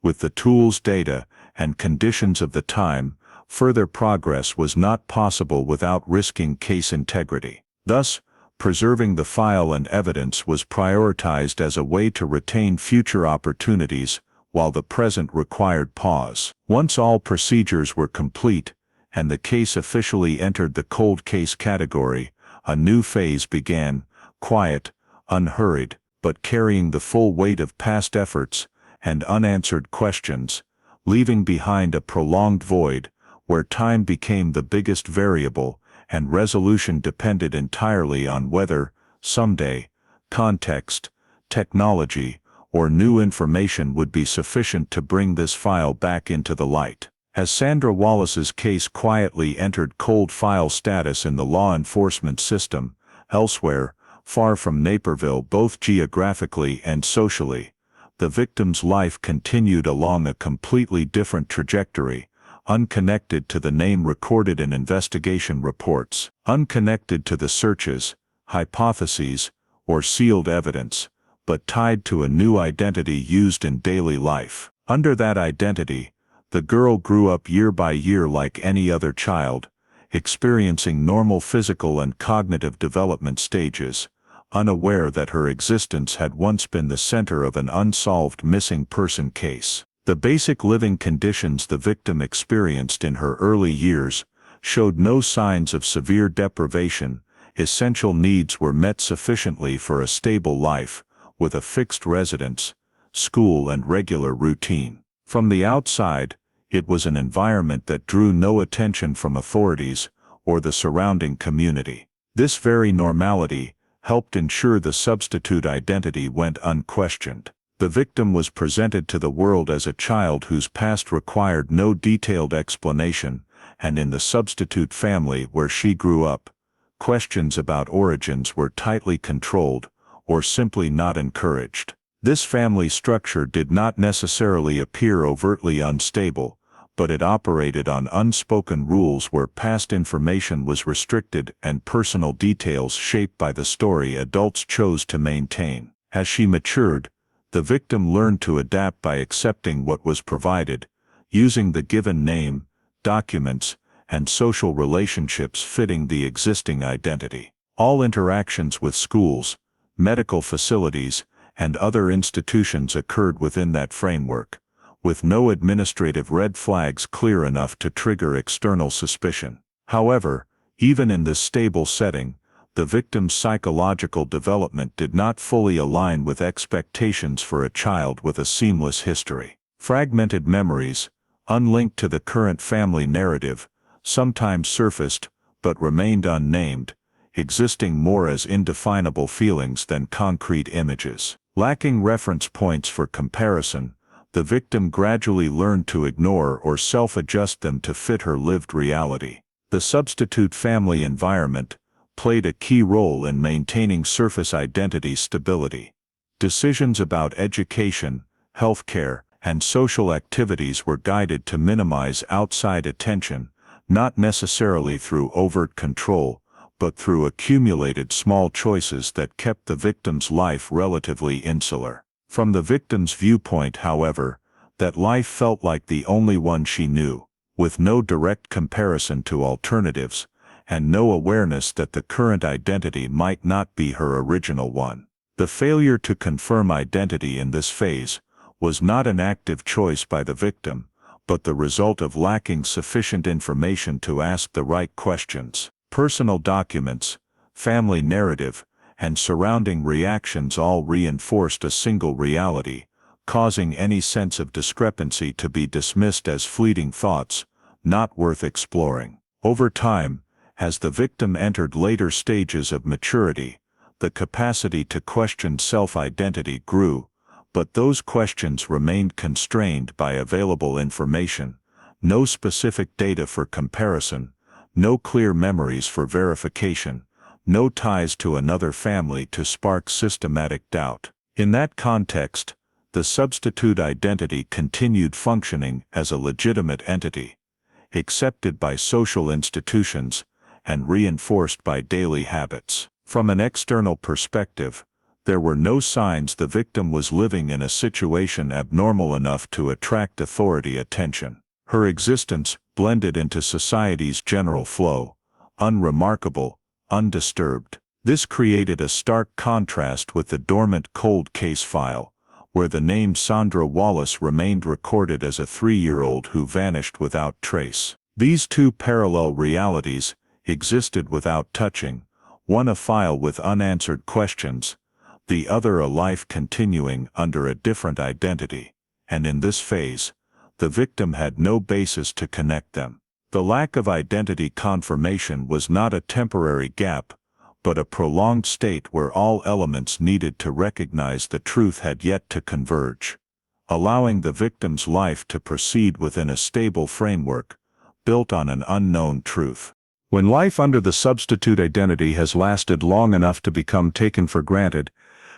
with the tools, data, and conditions of the time, further progress was not possible without risking case integrity. Thus, preserving the file and evidence was prioritized as a way to retain future opportunities, while the present required pause. Once all procedures were complete, and the case officially entered the cold case category, a new phase began, quiet, unhurried, but carrying the full weight of past efforts and unanswered questions, leaving behind a prolonged void, where time became the biggest variable, and resolution depended entirely on whether, someday, context, technology, or new information would be sufficient to bring this file back into the light. As Sandra Wallace's case quietly entered cold file status in the law enforcement system, elsewhere, far from Naperville both geographically and socially, the victim's life continued along a completely different trajectory, unconnected to the name recorded in investigation reports, unconnected to the searches, hypotheses, or sealed evidence, but tied to a new identity used in daily life. Under that identity, the girl grew up year by year like any other child, experiencing normal physical and cognitive development stages, unaware that her existence had once been the center of an unsolved missing person case. The basic living conditions the victim experienced in her early years showed no signs of severe deprivation. Essential needs were met sufficiently for a stable life, with a fixed residence, school, and regular routine. From the outside, it was an environment that drew no attention from authorities or the surrounding community. This very normality helped ensure the substitute identity went unquestioned. The victim was presented to the world as a child whose past required no detailed explanation, and in the substitute family where she grew up, questions about origins were tightly controlled or simply not encouraged. This family structure did not necessarily appear overtly unstable, but it operated on unspoken rules where past information was restricted and personal details shaped by the story adults chose to maintain. As she matured, the victim learned to adapt by accepting what was provided, using the given name, documents, and social relationships fitting the existing identity. All interactions with schools, medical facilities, and other institutions occurred within that framework, with no administrative red flags clear enough to trigger external suspicion. However, even in this stable setting, the victim's psychological development did not fully align with expectations for a child with a seamless history. Fragmented memories, unlinked to the current family narrative, sometimes surfaced, but remained unnamed, existing more as indefinable feelings than concrete images. Lacking reference points for comparison, the victim gradually learned to ignore or self-adjust them to fit her lived reality. The substitute family environment played a key role in maintaining surface identity stability. Decisions about education, healthcare, and social activities were guided to minimize outside attention, not necessarily through overt control, but through accumulated small choices that kept the victim's life relatively insular. From the victim's viewpoint, however, that life felt like the only one she knew, with no direct comparison to alternatives, and no awareness that the current identity might not be her original one. The failure to confirm identity in this phase was not an active choice by the victim, but the result of lacking sufficient information to ask the right questions. Personal documents, family narrative, and surrounding reactions all reinforced a single reality, causing any sense of discrepancy to be dismissed as fleeting thoughts, not worth exploring. Over time, as the victim entered later stages of maturity, the capacity to question self-identity grew, but those questions remained constrained by available information, no specific data for comparison, no clear memories for verification, no ties to another family to spark systematic doubt. In that context, the substitute identity continued functioning as a legitimate entity, accepted by social institutions and reinforced by daily habits. From an external perspective, there were no signs the victim was living in a situation abnormal enough to attract authority attention. Her existence blended into society's general flow, unremarkable, undisturbed. This created a stark contrast with the dormant cold case file, where the name Sandra Wallace remained recorded as a 3-year-old who vanished without trace. These two parallel realities existed without touching, one a file with unanswered questions, the other a life continuing under a different identity, and in this phase, the victim had no basis to connect them. The lack of identity confirmation was not a temporary gap, but a prolonged state where all elements needed to recognize the truth had yet to converge, allowing the victim's life to proceed within a stable framework, built on an unknown truth. When life under the substitute identity has lasted long enough to become taken for granted,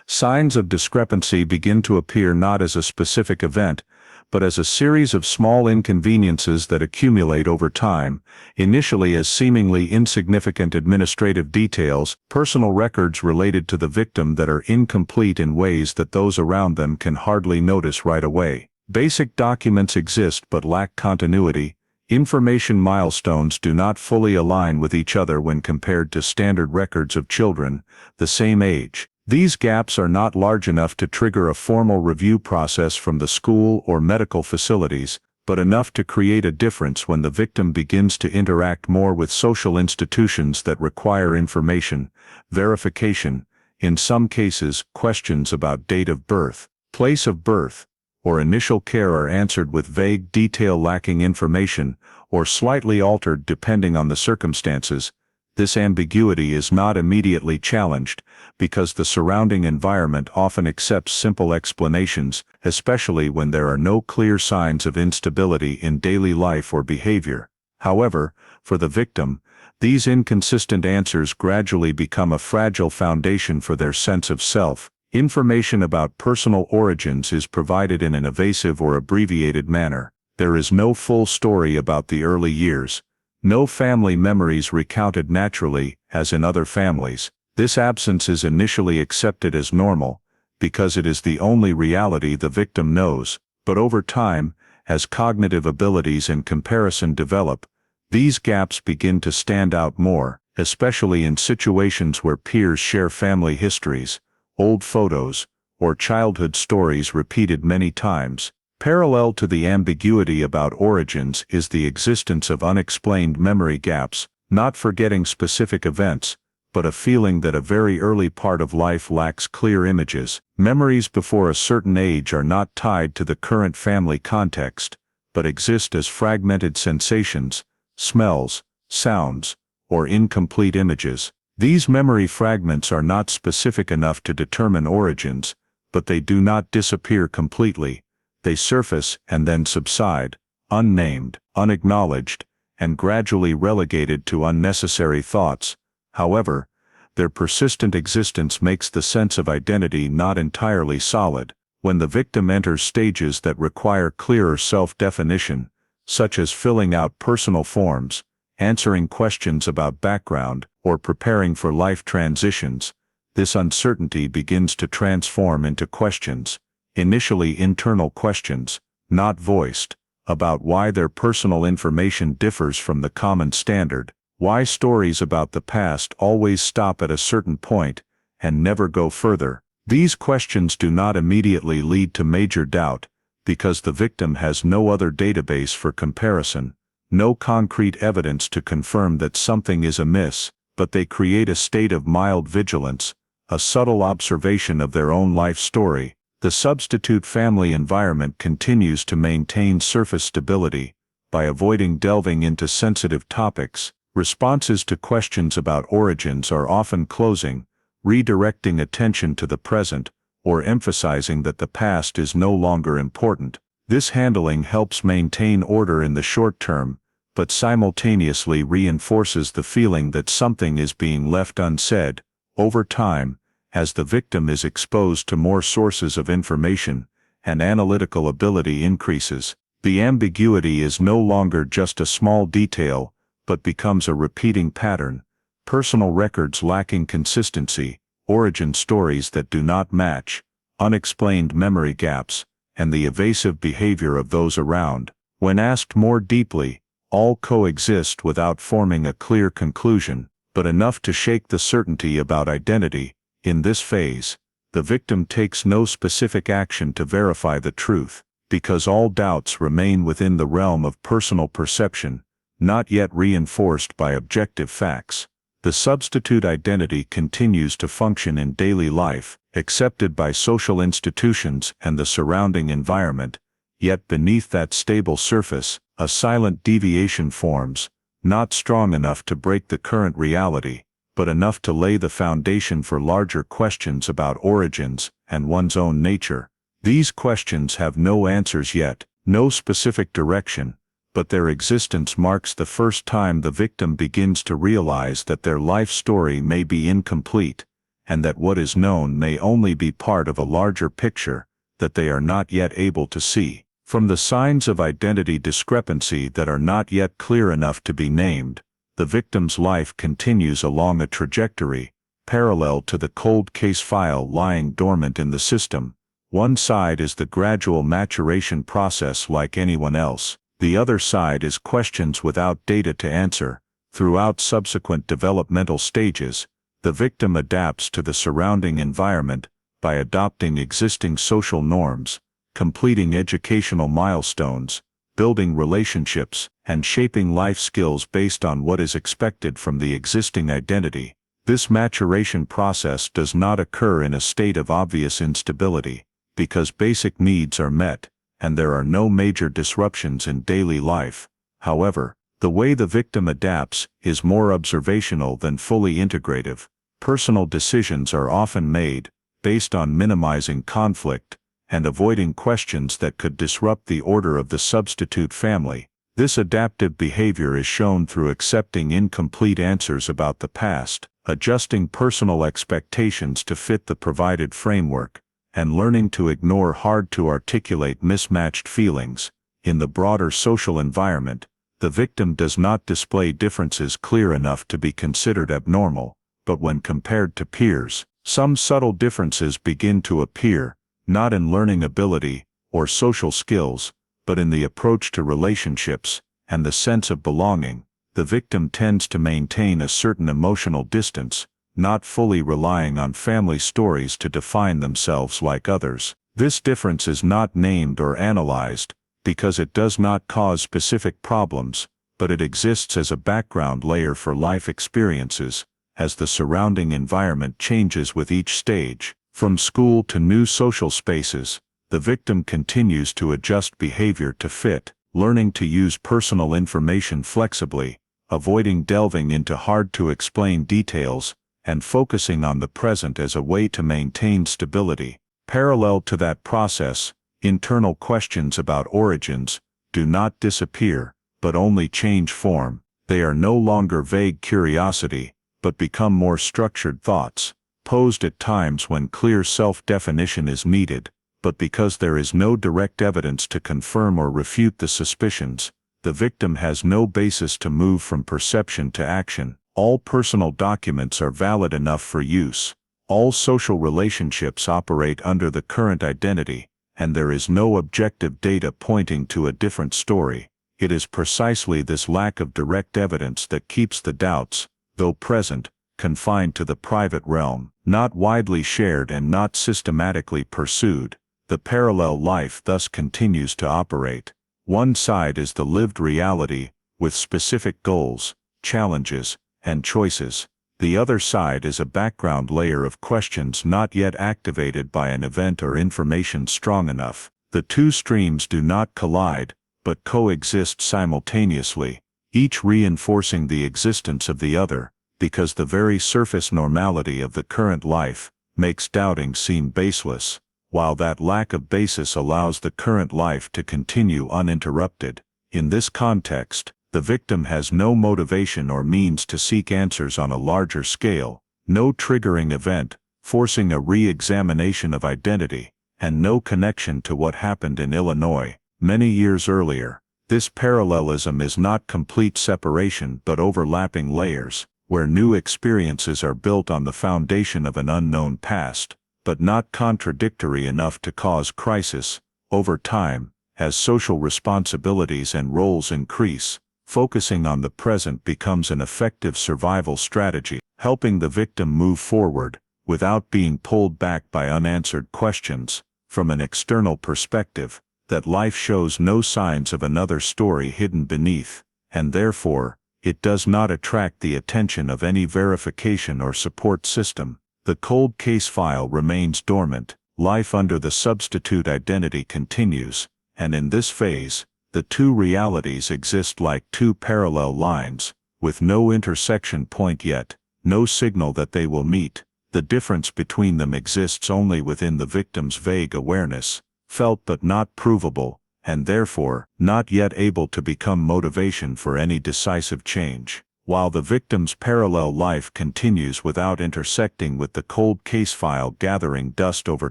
signs of discrepancy begin to appear not as a specific event, but as a series of small inconveniences that accumulate over time, initially as seemingly insignificant administrative details, personal records related to the victim that are incomplete in ways that those around them can hardly notice right away. Basic documents exist but lack continuity. Information milestones do not fully align with each other when compared to standard records of children the same age. These gaps are not large enough to trigger a formal review process from the school or medical facilities, but enough to create a difference when the victim begins to interact more with social institutions that require information, verification, in some cases, questions about date of birth, place of birth, or initial care are answered with vague detail lacking information, or slightly altered depending on the circumstances. This ambiguity is not immediately challenged, because the surrounding environment often accepts simple explanations, especially when there are no clear signs of instability in daily life or behavior. However, for the victim, these inconsistent answers gradually become a fragile foundation for their sense of self. Information about personal origins is provided in an evasive or abbreviated manner. There is no full story about the early years. No family memories recounted naturally, as in other families. This absence is initially accepted as normal, because it is the only reality the victim knows. But over time, as cognitive abilities and comparison develop, these gaps begin to stand out more, especially in situations where peers share family histories, old photos, or childhood stories repeated many times. Parallel to the ambiguity about origins is the existence of unexplained memory gaps, not forgetting specific events, but a feeling that a very early part of life lacks clear images. Memories before a certain age are not tied to the current family context, but exist as fragmented sensations, smells, sounds, or incomplete images. These memory fragments are not specific enough to determine origins, but they do not disappear completely. They surface and then subside, unnamed, unacknowledged, and gradually relegated to unnecessary thoughts. However, their persistent existence makes the sense of identity not entirely solid. When the victim enters stages that require clearer self-definition, such as filling out personal forms, answering questions about background, or preparing for life transitions, this uncertainty begins to transform into questions. Initially internal questions, not voiced, about why their personal information differs from the common standard, why stories about the past always stop at a certain point and never go further. These questions do not immediately lead to major doubt, because the victim has no other database for comparison, no concrete evidence to confirm that something is amiss, but they create a state of mild vigilance, a subtle observation of their own life story. The substitute family environment continues to maintain surface stability by avoiding delving into sensitive topics. Responses to questions about origins are often closing, redirecting attention to the present, or emphasizing that the past is no longer important. This handling helps maintain order in the short term, but simultaneously reinforces the feeling that something is being left unsaid. Over time, as the victim is exposed to more sources of information and analytical ability increases, the ambiguity is no longer just a small detail, but becomes a repeating pattern. Personal records lacking consistency, origin stories that do not match, unexplained memory gaps, and the evasive behavior of those around. When asked more deeply, all coexist without forming a clear conclusion, but enough to shake the certainty about identity. In this phase, the victim takes no specific action to verify the truth, because all doubts remain within the realm of personal perception, not yet reinforced by objective facts. The substitute identity continues to function in daily life, accepted by social institutions and the surrounding environment, yet beneath that stable surface, a silent deviation forms, not strong enough to break the current reality, but enough to lay the foundation for larger questions about origins and one's own nature. These questions have no answers yet, no specific direction, but their existence marks the first time the victim begins to realize that their life story may be incomplete, and that what is known may only be part of a larger picture that they are not yet able to see. From the signs of identity discrepancy that are not yet clear enough to be named, the victim's life continues along a trajectory parallel to the cold case file lying dormant in the system. One side is the gradual maturation process like anyone else. The other side is questions without data to answer. Throughout subsequent developmental stages, the victim adapts to the surrounding environment by adopting existing social norms, completing educational milestones, building relationships, and shaping life skills based on what is expected from the existing identity. This maturation process does not occur in a state of obvious instability, because basic needs are met, and there are no major disruptions in daily life. However, the way the victim adapts is more observational than fully integrative. Personal decisions are often made based on minimizing conflict and avoiding questions that could disrupt the order of the substitute family. This adaptive behavior is shown through accepting incomplete answers about the past, adjusting personal expectations to fit the provided framework, and learning to ignore hard-to-articulate mismatched feelings. In the broader social environment, the victim does not display differences clear enough to be considered abnormal, but when compared to peers, some subtle differences begin to appear, not in learning ability or social skills, but in the approach to relationships and the sense of belonging. The victim tends to maintain a certain emotional distance, not fully relying on family stories to define themselves like others. This difference is not named or analyzed, because it does not cause specific problems, but it exists as a background layer for life experiences, as the surrounding environment changes with each stage. From school to new social spaces, the victim continues to adjust behavior to fit, learning to use personal information flexibly, avoiding delving into hard-to-explain details, and focusing on the present as a way to maintain stability. Parallel to that process, internal questions about origins do not disappear, but only change form. They are no longer vague curiosity, but become more structured thoughts, posed at times when clear self-definition is needed, but because there is no direct evidence to confirm or refute the suspicions, the victim has no basis to move from perception to action. All personal documents are valid enough for use. All social relationships operate under the current identity, and there is no objective data pointing to a different story. It is precisely this lack of direct evidence that keeps the doubts, though present, confined to the private realm, not widely shared and not systematically pursued. The parallel life thus continues to operate. One side is the lived reality, with specific goals, challenges, and choices. The other side is a background layer of questions not yet activated by an event or information strong enough. The two streams do not collide, but coexist simultaneously, each reinforcing the existence of the other, because the very surface normality of the current life makes doubting seem baseless, while that lack of basis allows the current life to continue uninterrupted. In this context, The victim has no motivation or means to seek answers on a larger scale, no triggering event, forcing a re-examination of identity, and no connection to what happened in Illinois many years earlier. This parallelism is not complete separation but overlapping layers, where new experiences are built on the foundation of an unknown past, but not contradictory enough to cause crisis. Over time, as social responsibilities and roles increase, focusing on the present becomes an effective survival strategy, helping the victim move forward, without being pulled back by unanswered questions. From an external perspective, that life shows no signs of another story hidden beneath, and therefore, it does not attract the attention of any verification or support system. The cold case file remains dormant, life under the substitute identity continues, and in this phase, the two realities exist like two parallel lines, with no intersection point yet, no signal that they will meet. The difference between them exists only within the victim's vague awareness, felt but not provable, and therefore, not yet able to become motivation for any decisive change. While the victim's parallel life continues without intersecting with the cold case file gathering dust over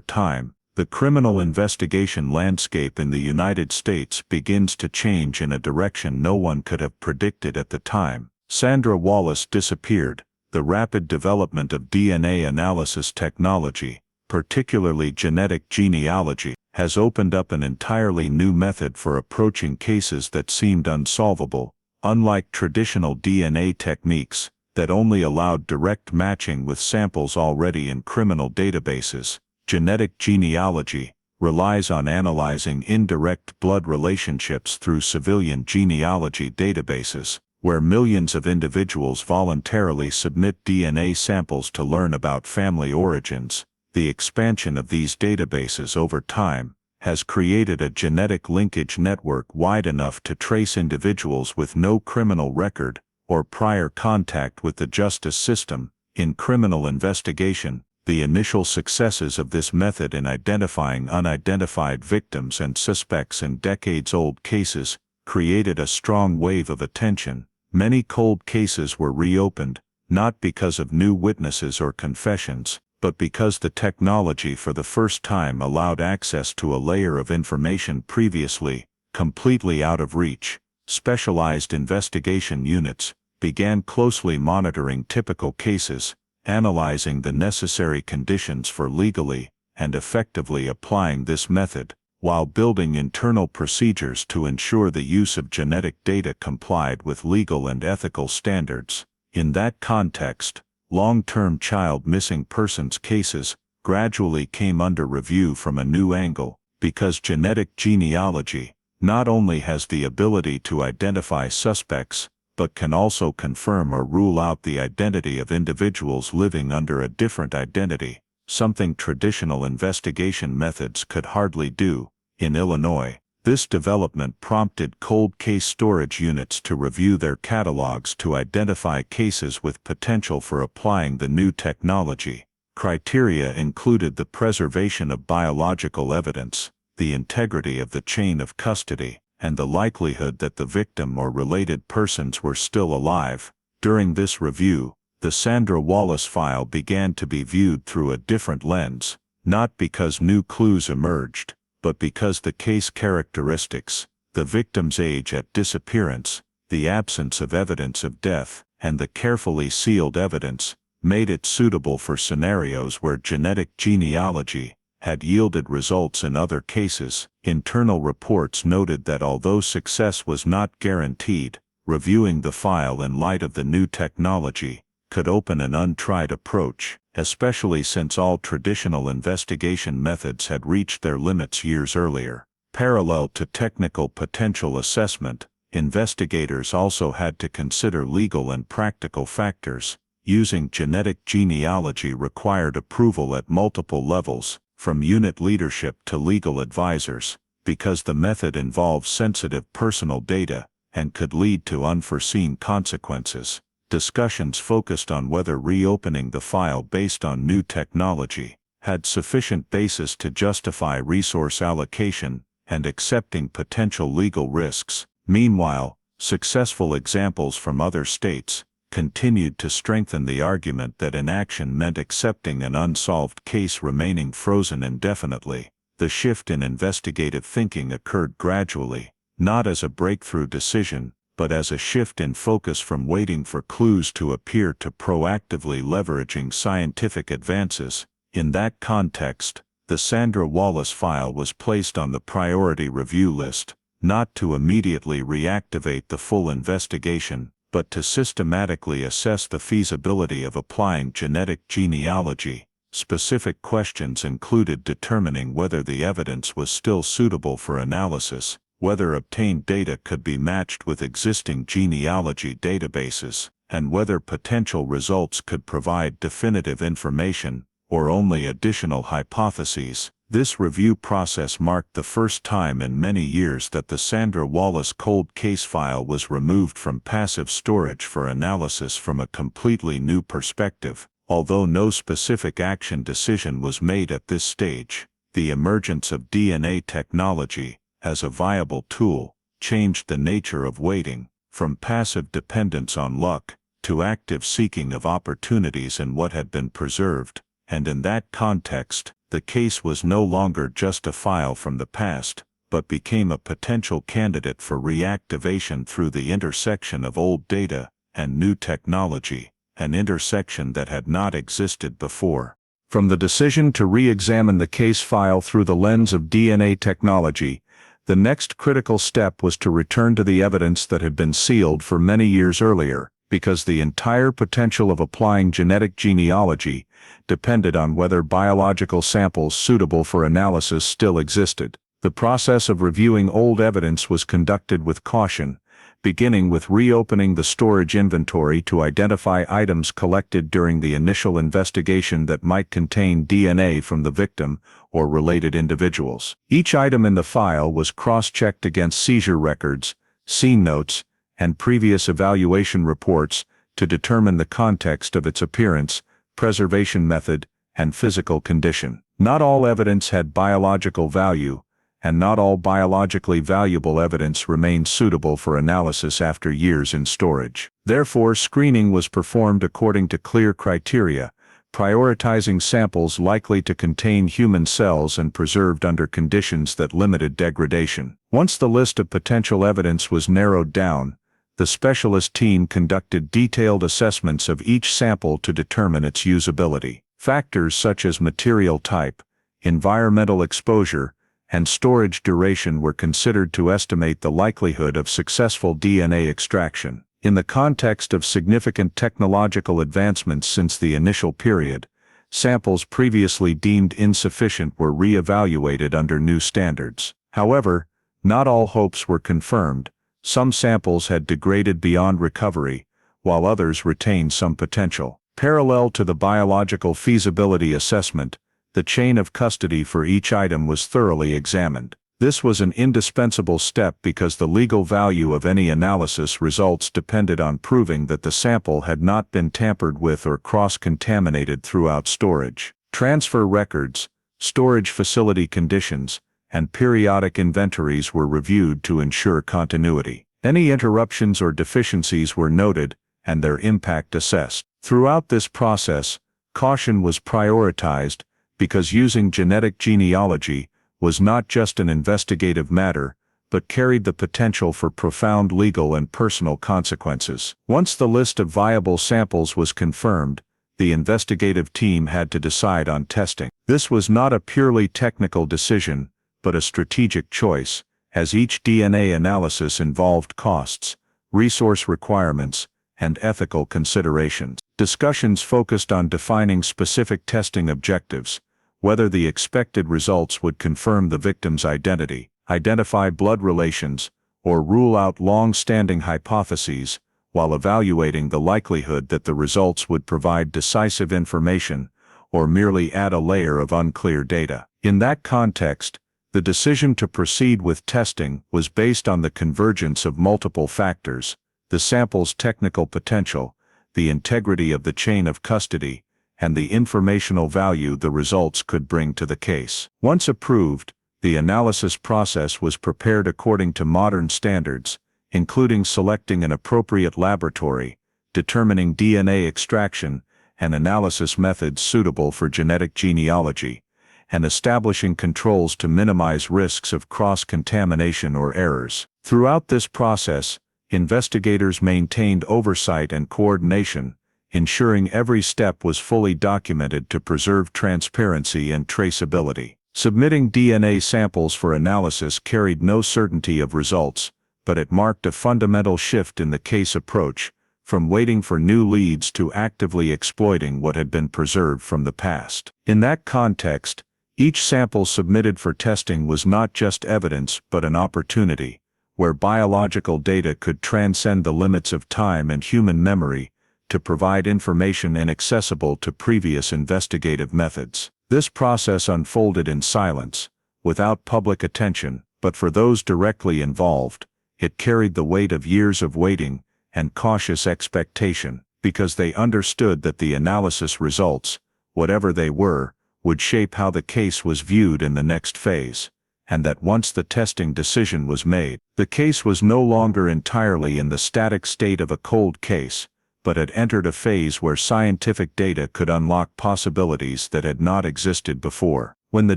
time, the criminal investigation landscape in the United States begins to change in a direction no one could have predicted at the time. Sandra Wallace disappeared. The rapid development of DNA analysis technology, particularly genetic genealogy, has opened up an entirely new method for approaching cases that seemed unsolvable. Unlike traditional DNA techniques that only allowed direct matching with samples already in criminal databases, genetic genealogy relies on analyzing indirect blood relationships through civilian genealogy databases, where millions of individuals voluntarily submit DNA samples to learn about family origins. The expansion of these databases over time has created a genetic linkage network wide enough to trace individuals with no criminal record or prior contact with the justice system. In criminal investigation, the initial successes of this method in identifying unidentified victims and suspects in decades-old cases created a strong wave of attention. Many cold cases were reopened, not because of new witnesses or confessions, but because the technology for the first time allowed access to a layer of information previously completely out of reach. Specialized investigation units began closely monitoring typical cases, analyzing the necessary conditions for legally and effectively applying this method, while building internal procedures to ensure the use of genetic data complied with legal and ethical standards. In that context, long-term child missing persons cases gradually came under review from a new angle, because genetic genealogy not only has the ability to identify suspects, but can also confirm or rule out the identity of individuals living under a different identity, something traditional investigation methods could hardly do. In Illinois, this development prompted cold case storage units to review their catalogs to identify cases with potential for applying the new technology. Criteria included the preservation of biological evidence, the integrity of the chain of custody, and the likelihood that the victim or related persons were still alive. During this review, the Sandra Wallace file began to be viewed through a different lens, not because new clues emerged, but because the case characteristics, the victim's age at disappearance, the absence of evidence of death, and the carefully sealed evidence, made it suitable for scenarios where genetic genealogy had yielded results in other cases. Internal reports noted that although success was not guaranteed, reviewing the file in light of the new technology could open an untried approach, especially since all traditional investigation methods had reached their limits years earlier. Parallel to technical potential assessment, investigators also had to consider legal and practical factors. Using genetic genealogy required approval at multiple levels, from unit leadership to legal advisors, because the method involved sensitive personal data and could lead to unforeseen consequences. Discussions focused on whether reopening the file based on new technology had sufficient basis to justify resource allocation and accepting potential legal risks. Meanwhile, successful examples from other states continued to strengthen the argument that inaction meant accepting an unsolved case remaining frozen indefinitely. The shift in investigative thinking occurred gradually, not as a breakthrough decision, but as a shift in focus from waiting for clues to appear to proactively leveraging scientific advances. In that context, the Sandra Wallace file was placed on the priority review list, not to immediately reactivate the full investigation, but to systematically assess the feasibility of applying genetic genealogy. Specific questions included determining whether the evidence was still suitable for analysis, whether obtained data could be matched with existing genealogy databases, and whether potential results could provide definitive information or only additional hypotheses. This review process marked the first time in many years that the Sandra Wallace cold case file was removed from passive storage for analysis from a completely new perspective. Although no specific action decision was made at this stage, the emergence of DNA technology as a viable tool changed the nature of waiting, from passive dependence on luck to active seeking of opportunities in what had been preserved. And in that context, the case was no longer just a file from the past, but became a potential candidate for reactivation through the intersection of old data and new technology, an intersection that had not existed before. From the decision to re-examine the case file through the lens of DNA technology, the next critical step was to return to the evidence that had been sealed for many years earlier, because the entire potential of applying genetic genealogy depended on whether biological samples suitable for analysis still existed. The process of reviewing old evidence was conducted with caution, beginning with reopening the storage inventory to identify items collected during the initial investigation that might contain DNA from the victim or related individuals. Each item in the file was cross-checked against seizure records, scene notes, and previous evaluation reports to determine the context of its appearance, preservation method, and physical condition. Not all evidence had biological value, and not all biologically valuable evidence remained suitable for analysis after years in storage. Therefore, screening was performed according to clear criteria, prioritizing samples likely to contain human cells and preserved under conditions that limited degradation. Once the list of potential evidence was narrowed down, the specialist team conducted detailed assessments of each sample to determine its usability. Factors such as material type, environmental exposure, and storage duration were considered to estimate the likelihood of successful DNA extraction. In the context of significant technological advancements since the initial period, samples previously deemed insufficient were re-evaluated under new standards. However, not all hopes were confirmed. Some samples had degraded beyond recovery, while others retained some potential. Parallel to the biological feasibility assessment, the chain of custody for each item was thoroughly examined. This was an indispensable step because the legal value of any analysis results depended on proving that the sample had not been tampered with or cross-contaminated throughout storage. Transfer records, storage facility conditions, and periodic inventories were reviewed to ensure continuity. Any interruptions or deficiencies were noted, and their impact assessed. Throughout this process, caution was prioritized, because using genetic genealogy was not just an investigative matter, but carried the potential for profound legal and personal consequences. Once the list of viable samples was confirmed, the investigative team had to decide on testing. This was not a purely technical decision, but a strategic choice, as each DNA analysis involved costs, resource requirements, and ethical considerations. Discussions focused on defining specific testing objectives, whether the expected results would confirm the victim's identity, identify blood relations, or rule out long-standing hypotheses, while evaluating the likelihood that the results would provide decisive information or merely add a layer of unclear data. In that context, the decision to proceed with testing was based on the convergence of multiple factors: the sample's technical potential, the integrity of the chain of custody, and the informational value the results could bring to the case. Once approved, the analysis process was prepared according to modern standards, including selecting an appropriate laboratory, determining DNA extraction and analysis methods suitable for genetic genealogy, and establishing controls to minimize risks of cross-contamination or errors. Throughout this process, investigators maintained oversight and coordination, ensuring every step was fully documented to preserve transparency and traceability. Submitting DNA samples for analysis carried no certainty of results, but it marked a fundamental shift in the case approach, from waiting for new leads to actively exploiting what had been preserved from the past. In that context, each sample submitted for testing was not just evidence but an opportunity, where biological data could transcend the limits of time and human memory to provide information inaccessible to previous investigative methods. This process unfolded in silence, without public attention, but for those directly involved, it carried the weight of years of waiting and cautious expectation, because they understood that the analysis results, whatever they were, would shape how the case was viewed in the next phase, and that once the testing decision was made, the case was no longer entirely in the static state of a cold case, but had entered a phase where scientific data could unlock possibilities that had not existed before. When the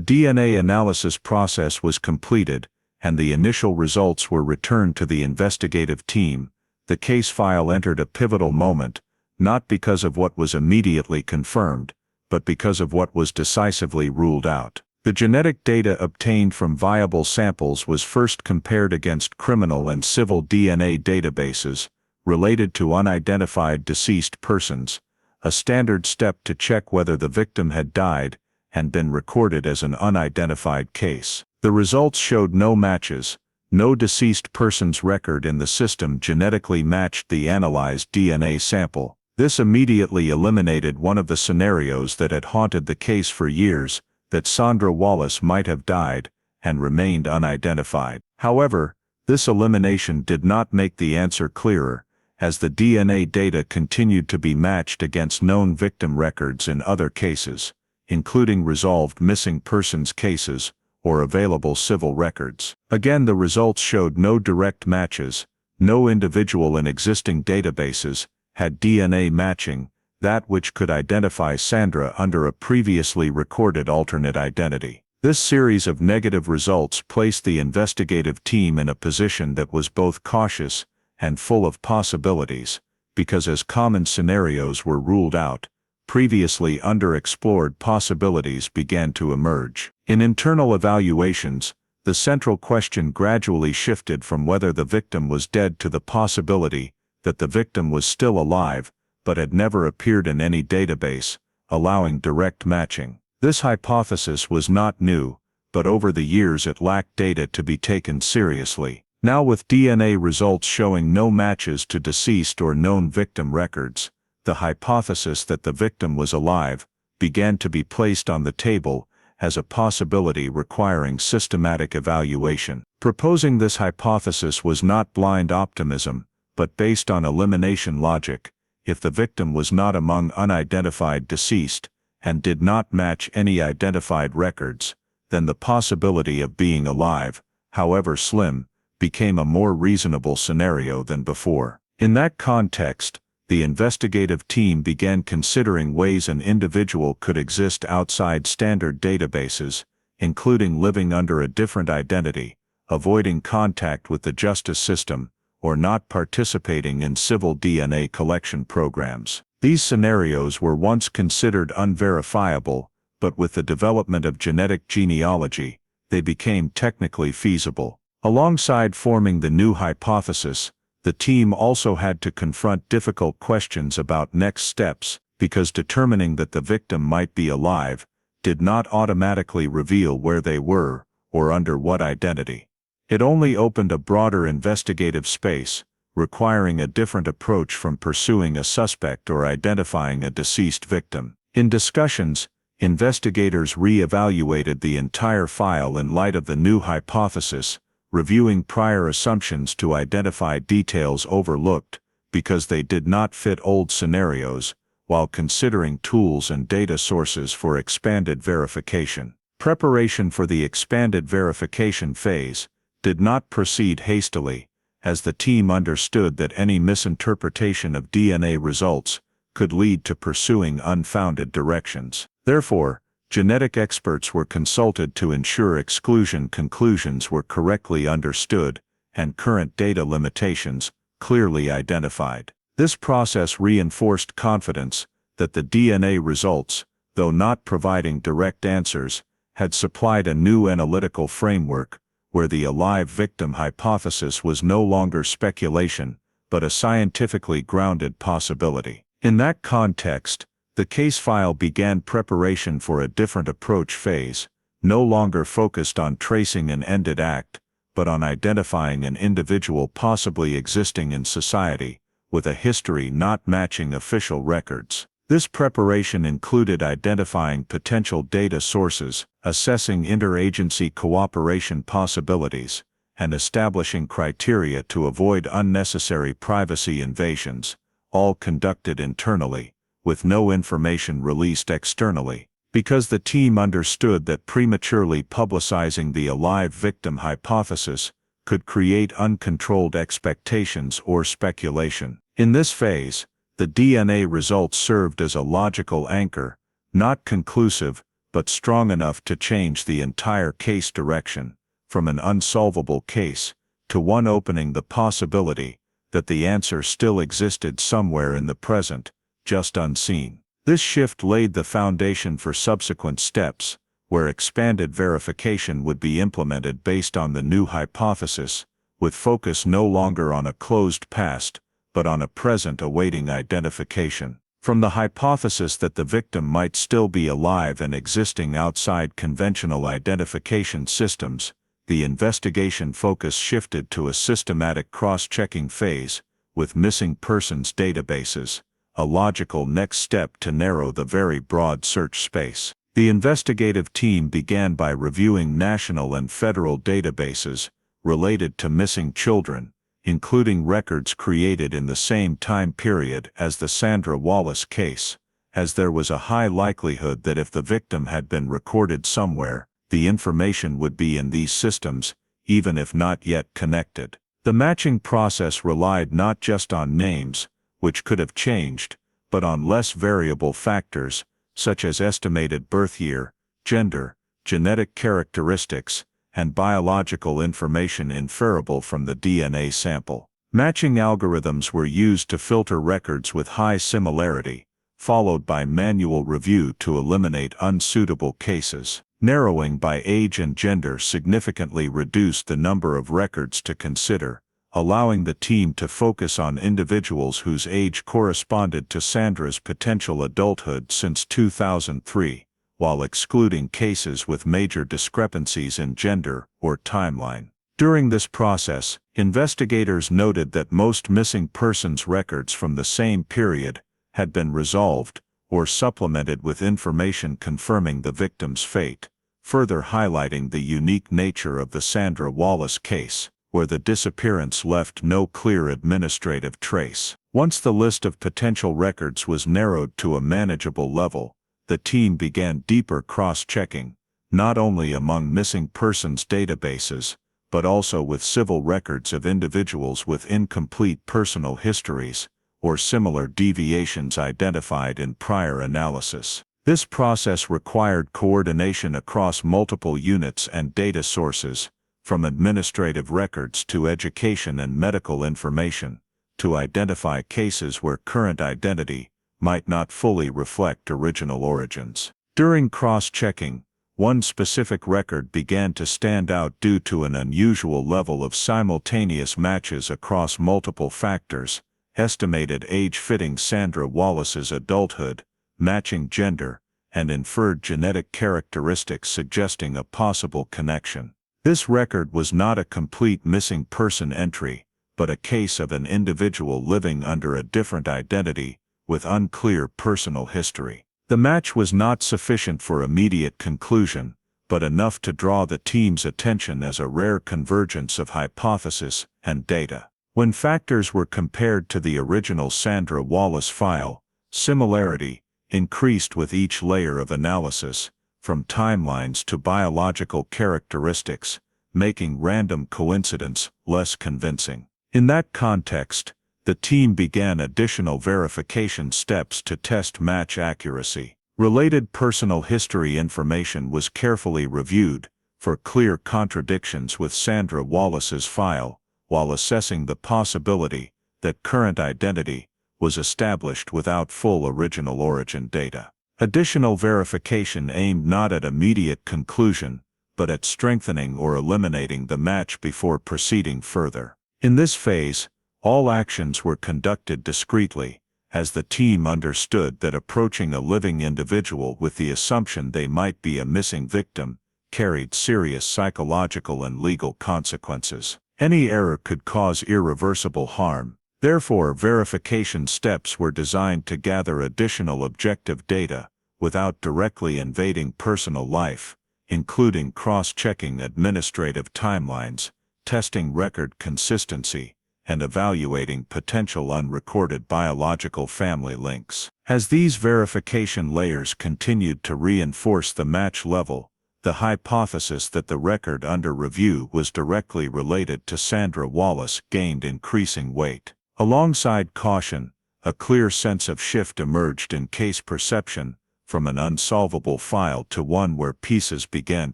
DNA analysis process was completed, and the initial results were returned to the investigative team, the case file entered a pivotal moment, not because of what was immediately confirmed, but because of what was decisively ruled out. The genetic data obtained from viable samples was first compared against criminal and civil DNA databases related to unidentified deceased persons, a standard step to check whether the victim had died and been recorded as an unidentified case. The results showed no matches. No deceased person's record in the system genetically matched the analyzed DNA sample. This immediately eliminated one of the scenarios that had haunted the case for years, that Sandra Wallace might have died and remained unidentified. However, this elimination did not make the answer clearer, as the DNA data continued to be matched against known victim records in other cases, including resolved missing persons cases or available civil records. Again, the results showed no direct matches. No individual in existing databases had DNA matching that which could identify Sandra under a previously recorded alternate identity. This series of negative results placed the investigative team in a position that was both cautious and full of possibilities, because as common scenarios were ruled out, previously underexplored possibilities began to emerge. In internal evaluations, the central question gradually shifted from whether the victim was dead to the possibility that the victim was still alive but had never appeared in any database, allowing direct matching. This hypothesis was not new, but over the years it lacked data to be taken seriously. Now, with DNA results showing no matches to deceased or known victim records, the hypothesis that the victim was alive began to be placed on the table as a possibility requiring systematic evaluation. Proposing this hypothesis was not blind optimism, but based on elimination logic. If the victim was not among unidentified deceased and did not match any identified records, then the possibility of being alive, however slim, became a more reasonable scenario than before. In that context, the investigative team began considering ways an individual could exist outside standard databases, including living under a different identity, avoiding contact with the justice system, or not participating in civil DNA collection programs. These scenarios were once considered unverifiable, but with the development of genetic genealogy, they became technically feasible. Alongside forming the new hypothesis, the team also had to confront difficult questions about next steps, because determining that the victim might be alive did not automatically reveal where they were or under what identity. It only opened a broader investigative space, requiring a different approach from pursuing a suspect or identifying a deceased victim. In discussions, investigators re-evaluated the entire file in light of the new hypothesis, reviewing prior assumptions to identify details overlooked because they did not fit old scenarios, while considering tools and data sources for expanded verification. Preparation for the expanded verification phase did not proceed hastily, as the team understood that any misinterpretation of DNA results could lead to pursuing unfounded directions. Therefore, genetic experts were consulted to ensure exclusion conclusions were correctly understood and current data limitations clearly identified. This process reinforced confidence that the DNA results, though not providing direct answers, had supplied a new analytical framework where the alive victim hypothesis was no longer speculation, but a scientifically grounded possibility. In that context, the case file began preparation for a different approach phase, no longer focused on tracing an ended act, but on identifying an individual possibly existing in society, with a history not matching official records. This preparation included identifying potential data sources, assessing interagency cooperation possibilities, and establishing criteria to avoid unnecessary privacy invasions, all conducted internally, with no information released externally. Because the team understood that prematurely publicizing the alive victim hypothesis could create uncontrolled expectations or speculation. In this phase, the DNA results served as a logical anchor, not conclusive, but strong enough to change the entire case direction, from an unsolvable case to one opening the possibility that the answer still existed somewhere in the present, just unseen. This shift laid the foundation for subsequent steps, where expanded verification would be implemented based on the new hypothesis, with focus no longer on a closed past, but on a present awaiting identification. From the hypothesis that the victim might still be alive and existing outside conventional identification systems, the investigation focus shifted to a systematic cross-checking phase, with missing persons databases, a logical next step to narrow the very broad search space. The investigative team began by reviewing national and federal databases related to missing children, including records created in the same time period as the Sandra Wallace case, as there was a high likelihood that if the victim had been recorded somewhere, the information would be in these systems, even if not yet connected. The matching process relied not just on names, which could have changed, but on less variable factors, such as estimated birth year, gender, genetic characteristics, and biological information inferable from the DNA sample. Matching algorithms were used to filter records with high similarity, followed by manual review to eliminate unsuitable cases. Narrowing by age and gender significantly reduced the number of records to consider, allowing the team to focus on individuals whose age corresponded to Sandra's potential adulthood since 2003. While excluding cases with major discrepancies in gender or timeline. During this process, investigators noted that most missing persons records from the same period had been resolved or supplemented with information confirming the victim's fate, further highlighting the unique nature of the Sandra Wallace case, where the disappearance left no clear administrative trace. Once the list of potential records was narrowed to a manageable level, the team began deeper cross-checking, not only among missing persons databases, but also with civil records of individuals with incomplete personal histories, or similar deviations identified in prior analysis. This process required coordination across multiple units and data sources, from administrative records to education and medical information, to identify cases where current identity might not fully reflect original origins. During cross-checking, one specific record began to stand out due to an unusual level of simultaneous matches across multiple factors, estimated age fitting Sandra Wallace's adulthood, matching gender, and inferred genetic characteristics suggesting a possible connection. This record was not a complete missing person entry, but a case of an individual living under a different identity, with unclear personal history. The match was not sufficient for immediate conclusion, but enough to draw the team's attention as a rare convergence of hypothesis and data. When factors were compared to the original Sandra Wallace file, similarity increased with each layer of analysis, from timelines to biological characteristics, making random coincidence less convincing. In that context, the team began additional verification steps to test match accuracy. Related personal history information was carefully reviewed for clear contradictions with Sandra Wallace's file, while assessing the possibility that current identity was established without full original origin data. Additional verification aimed not at immediate conclusion, but at strengthening or eliminating the match before proceeding further. In this phase, all actions were conducted discreetly, as the team understood that approaching a living individual with the assumption they might be a missing victim carried serious psychological and legal consequences. Any error could cause irreversible harm. Therefore, verification steps were designed to gather additional objective data without directly invading personal life, including cross-checking administrative timelines, testing record consistency, and evaluating potential unrecorded biological family links. As these verification layers continued to reinforce the match level, the hypothesis that the record under review was directly related to Sandra Wallace gained increasing weight. Alongside caution, a clear sense of shift emerged in case perception, from an unsolvable file to one where pieces began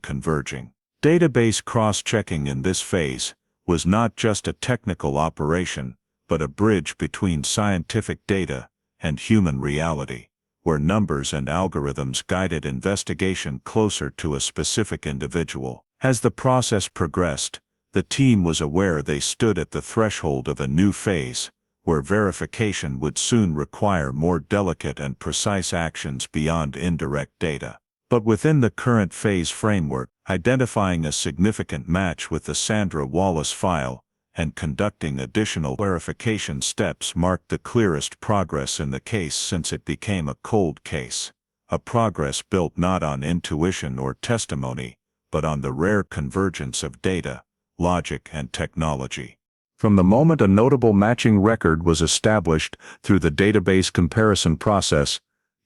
converging. Database cross-checking in this phase was not just a technical operation, but a bridge between scientific data and human reality, where numbers and algorithms guided investigation closer to a specific individual. As the process progressed, the team was aware they stood at the threshold of a new phase, where verification would soon require more delicate and precise actions beyond indirect data. But within the current phase framework, identifying a significant match with the Sandra Wallace file and conducting additional verification steps marked the clearest progress in the case since it became a cold case, a progress built not on intuition or testimony, but on the rare convergence of data, logic, and technology. From the moment a notable matching record was established through the database comparison process,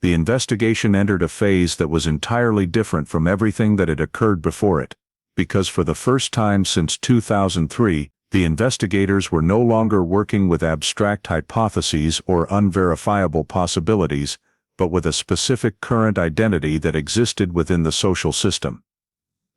the investigation entered a phase that was entirely different from everything that had occurred before it, because for the first time since 2003, the investigators were no longer working with abstract hypotheses or unverifiable possibilities, but with a specific current identity that existed within the social system.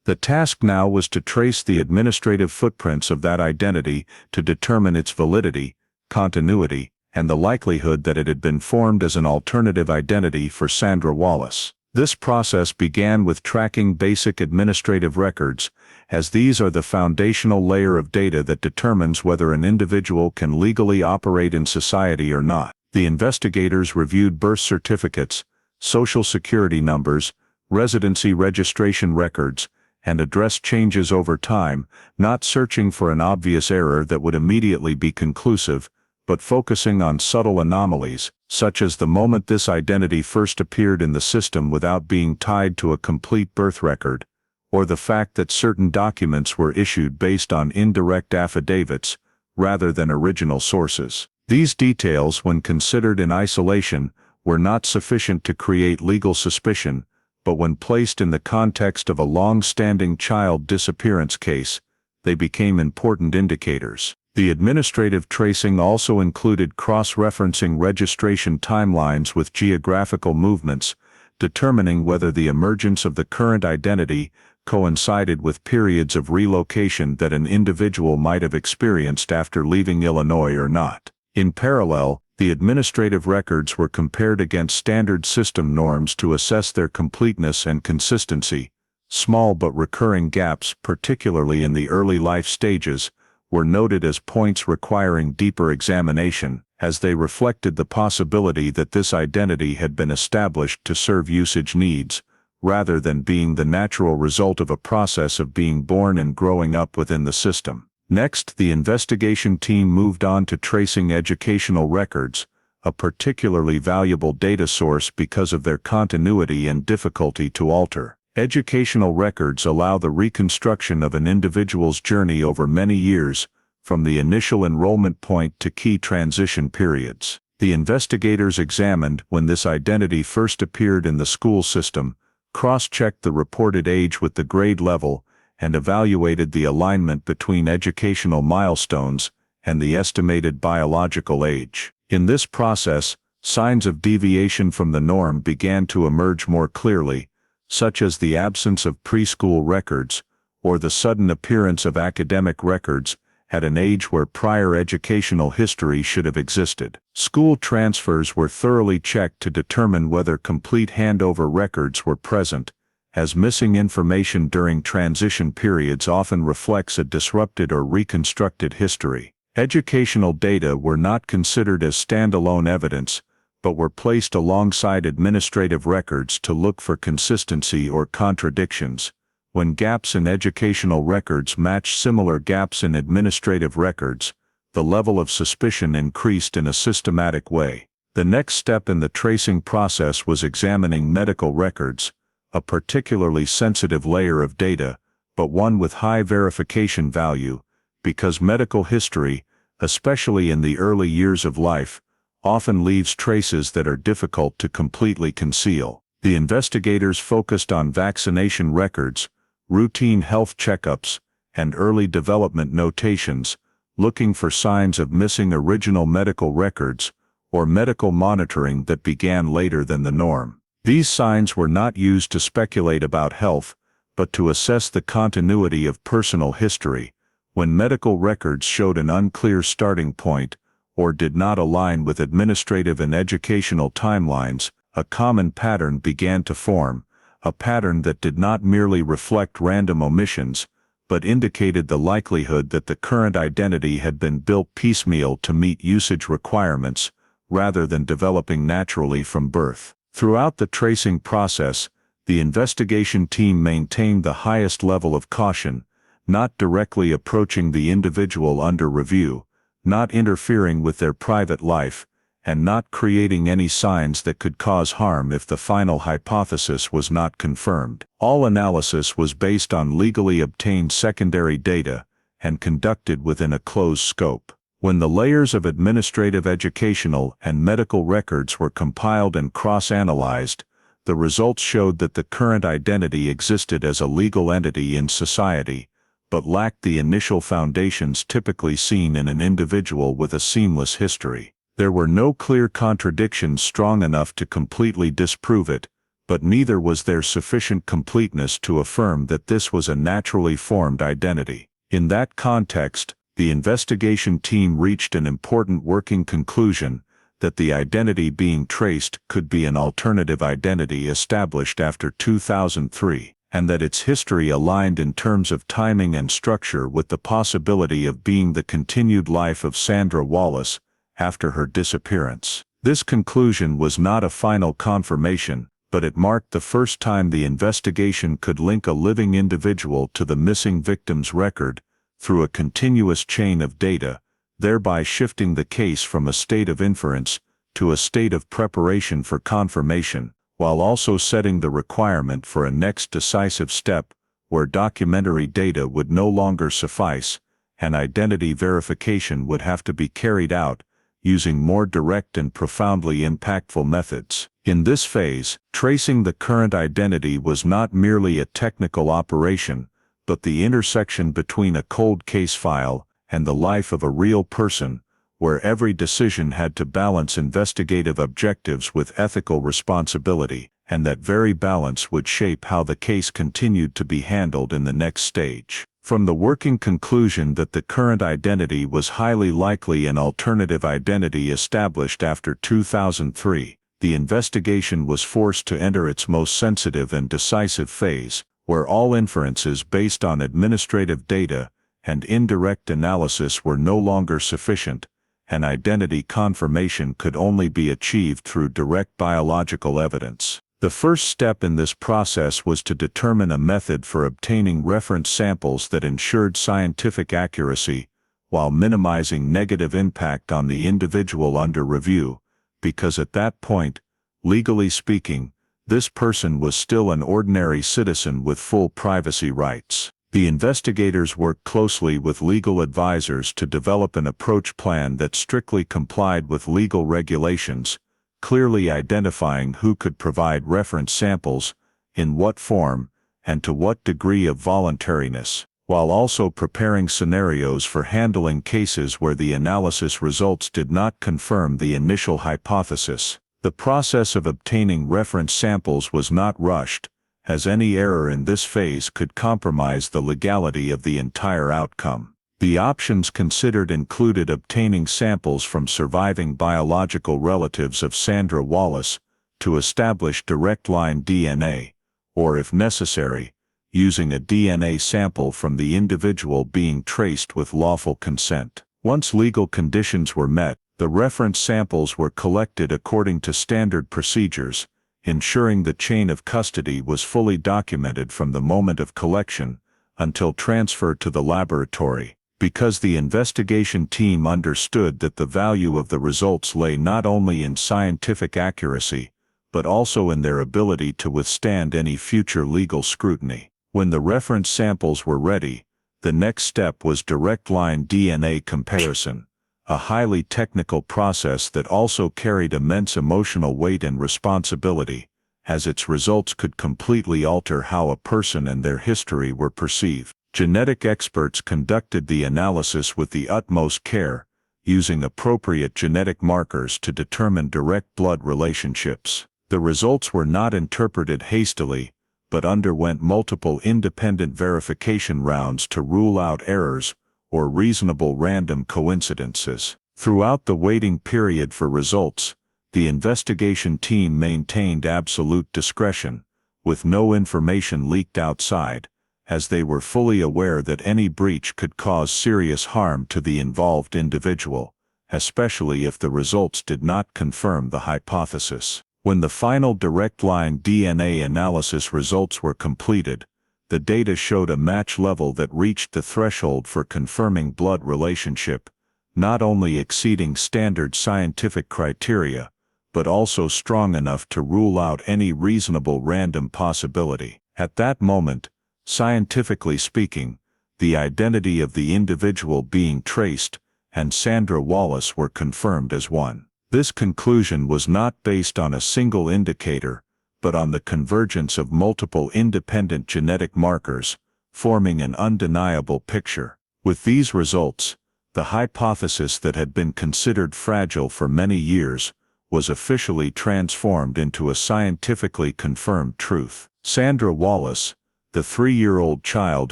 The task now was to trace the administrative footprints of that identity to determine its validity, continuity, and the likelihood that it had been formed as an alternative identity for Sandra Wallace. This process began with tracking basic administrative records, as these are the foundational layer of data that determines whether an individual can legally operate in society or not. The investigators reviewed birth certificates, social security numbers, residency registration records, and address changes over time, not searching for an obvious error that would immediately be conclusive, but focusing on subtle anomalies, such as the moment this identity first appeared in the system without being tied to a complete birth record, or the fact that certain documents were issued based on indirect affidavits rather than original sources. These details, when considered in isolation, were not sufficient to create legal suspicion, but when placed in the context of a long-standing child disappearance case, they became important indicators. The administrative tracing also included cross-referencing registration timelines with geographical movements, determining whether the emergence of the current identity coincided with periods of relocation that an individual might have experienced after leaving Illinois or not. In parallel, the administrative records were compared against standard system norms to assess their completeness and consistency. Small but recurring gaps, particularly in the early life stages, were noted as points requiring deeper examination, as they reflected the possibility that this identity had been established to serve usage needs, rather than being the natural result of a process of being born and growing up within the system. Next, the investigation team moved on to tracing educational records, a particularly valuable data source because of their continuity and difficulty to alter. Educational records allow the reconstruction of an individual's journey over many years, from the initial enrollment point to key transition periods. The investigators examined when this identity first appeared in the school system, cross-checked the reported age with the grade level, and evaluated the alignment between educational milestones and the estimated biological age. In this process, signs of deviation from the norm began to emerge more clearly, such as the absence of preschool records, or the sudden appearance of academic records at an age where prior educational history should have existed. School transfers were thoroughly checked to determine whether complete handover records were present, as missing information during transition periods often reflects a disrupted or reconstructed history. Educational data were not considered as standalone evidence, but were placed alongside administrative records to look for consistency or contradictions. When gaps in educational records matched similar gaps in administrative records, the level of suspicion increased in a systematic way. The next step in the tracing process was examining medical records, a particularly sensitive layer of data, but one with high verification value, because medical history, especially in the early years of life, often leaves traces that are difficult to completely conceal. The investigators focused on vaccination records, routine health checkups, and early development notations, looking for signs of missing original medical records or medical monitoring that began later than the norm. These signs were not used to speculate about health, but to assess the continuity of personal history. When medical records showed an unclear starting point or did not align with administrative and educational timelines, a common pattern began to form, a pattern that did not merely reflect random omissions, but indicated the likelihood that the current identity had been built piecemeal to meet usage requirements, rather than developing naturally from birth. Throughout the tracing process, the investigation team maintained the highest level of caution, not directly approaching the individual under review, not interfering with their private life, and not creating any signs that could cause harm if the final hypothesis was not confirmed. All analysis was based on legally obtained secondary data and conducted within a closed scope. When the layers of administrative, educational, and medical records were compiled and cross-analyzed, the results showed that the current identity existed as a legal entity in society, but lacked the initial foundations typically seen in an individual with a seamless history. There were no clear contradictions strong enough to completely disprove it, but neither was there sufficient completeness to affirm that this was a naturally formed identity. In that context, the investigation team reached an important working conclusion, that the identity being traced could be an alternative identity established after 2003, and that its history aligned in terms of timing and structure with the possibility of being the continued life of Sandra Wallace after her disappearance. This conclusion was not a final confirmation, but it marked the first time the investigation could link a living individual to the missing victim's record through a continuous chain of data, thereby shifting the case from a state of inference to a state of preparation for confirmation, while also setting the requirement for a next decisive step where documentary data would no longer suffice, and identity verification would have to be carried out using more direct and profoundly impactful methods. In this phase, tracing the current identity was not merely a technical operation, but the intersection between a cold case file and the life of a real person, where every decision had to balance investigative objectives with ethical responsibility, and that very balance would shape how the case continued to be handled in the next stage. From the working conclusion that the current identity was highly likely an alternative identity established after 2003, the investigation was forced to enter its most sensitive and decisive phase, where all inferences based on administrative data and indirect analysis were no longer sufficient, and identity confirmation could only be achieved through direct biological evidence. The first step in this process was to determine a method for obtaining reference samples that ensured scientific accuracy, while minimizing negative impact on the individual under review, because at that point, legally speaking, this person was still an ordinary citizen with full privacy rights. The investigators worked closely with legal advisors to develop an approach plan that strictly complied with legal regulations, clearly identifying who could provide reference samples, in what form, and to what degree of voluntariness. while also preparing scenarios for handling cases where the analysis results did not confirm the initial hypothesis. The process of obtaining reference samples was not rushed, as any error in this phase could compromise the legality of the entire outcome. The options considered included obtaining samples from surviving biological relatives of Sandra Wallace to establish direct-line DNA, or if necessary, using a DNA sample from the individual being traced with lawful consent. Once legal conditions were met, the reference samples were collected according to standard procedures, ensuring the chain of custody was fully documented from the moment of collection until transfer to the laboratory. Because the investigation team understood that the value of the results lay not only in scientific accuracy, but also in their ability to withstand any future legal scrutiny. When the reference samples were ready, the next step was direct-line DNA comparison, a highly technical process that also carried immense emotional weight and responsibility, as its results could completely alter how a person and their history were perceived. Genetic experts conducted the analysis with the utmost care, using appropriate genetic markers to determine direct blood relationships. The results were not interpreted hastily, but underwent multiple independent verification rounds to rule out errors or reasonable random coincidences. Throughout the waiting period for results, the investigation team maintained absolute discretion, with no information leaked outside, as they were fully aware that any breach could cause serious harm to the involved individual, especially if the results did not confirm the hypothesis. When the final direct-line DNA analysis results were completed, the data showed a match level that reached the threshold for confirming blood relationship, not only exceeding standard scientific criteria, but also strong enough to rule out any reasonable random possibility. At that moment, scientifically speaking, the identity of the individual being traced and Sandra Wallace were confirmed as one. This conclusion was not based on a single indicator, but on the convergence of multiple independent genetic markers, forming an undeniable picture. With these results, the hypothesis that had been considered fragile for many years was officially transformed into a scientifically confirmed truth. Sandra Wallace, the 3-year-old child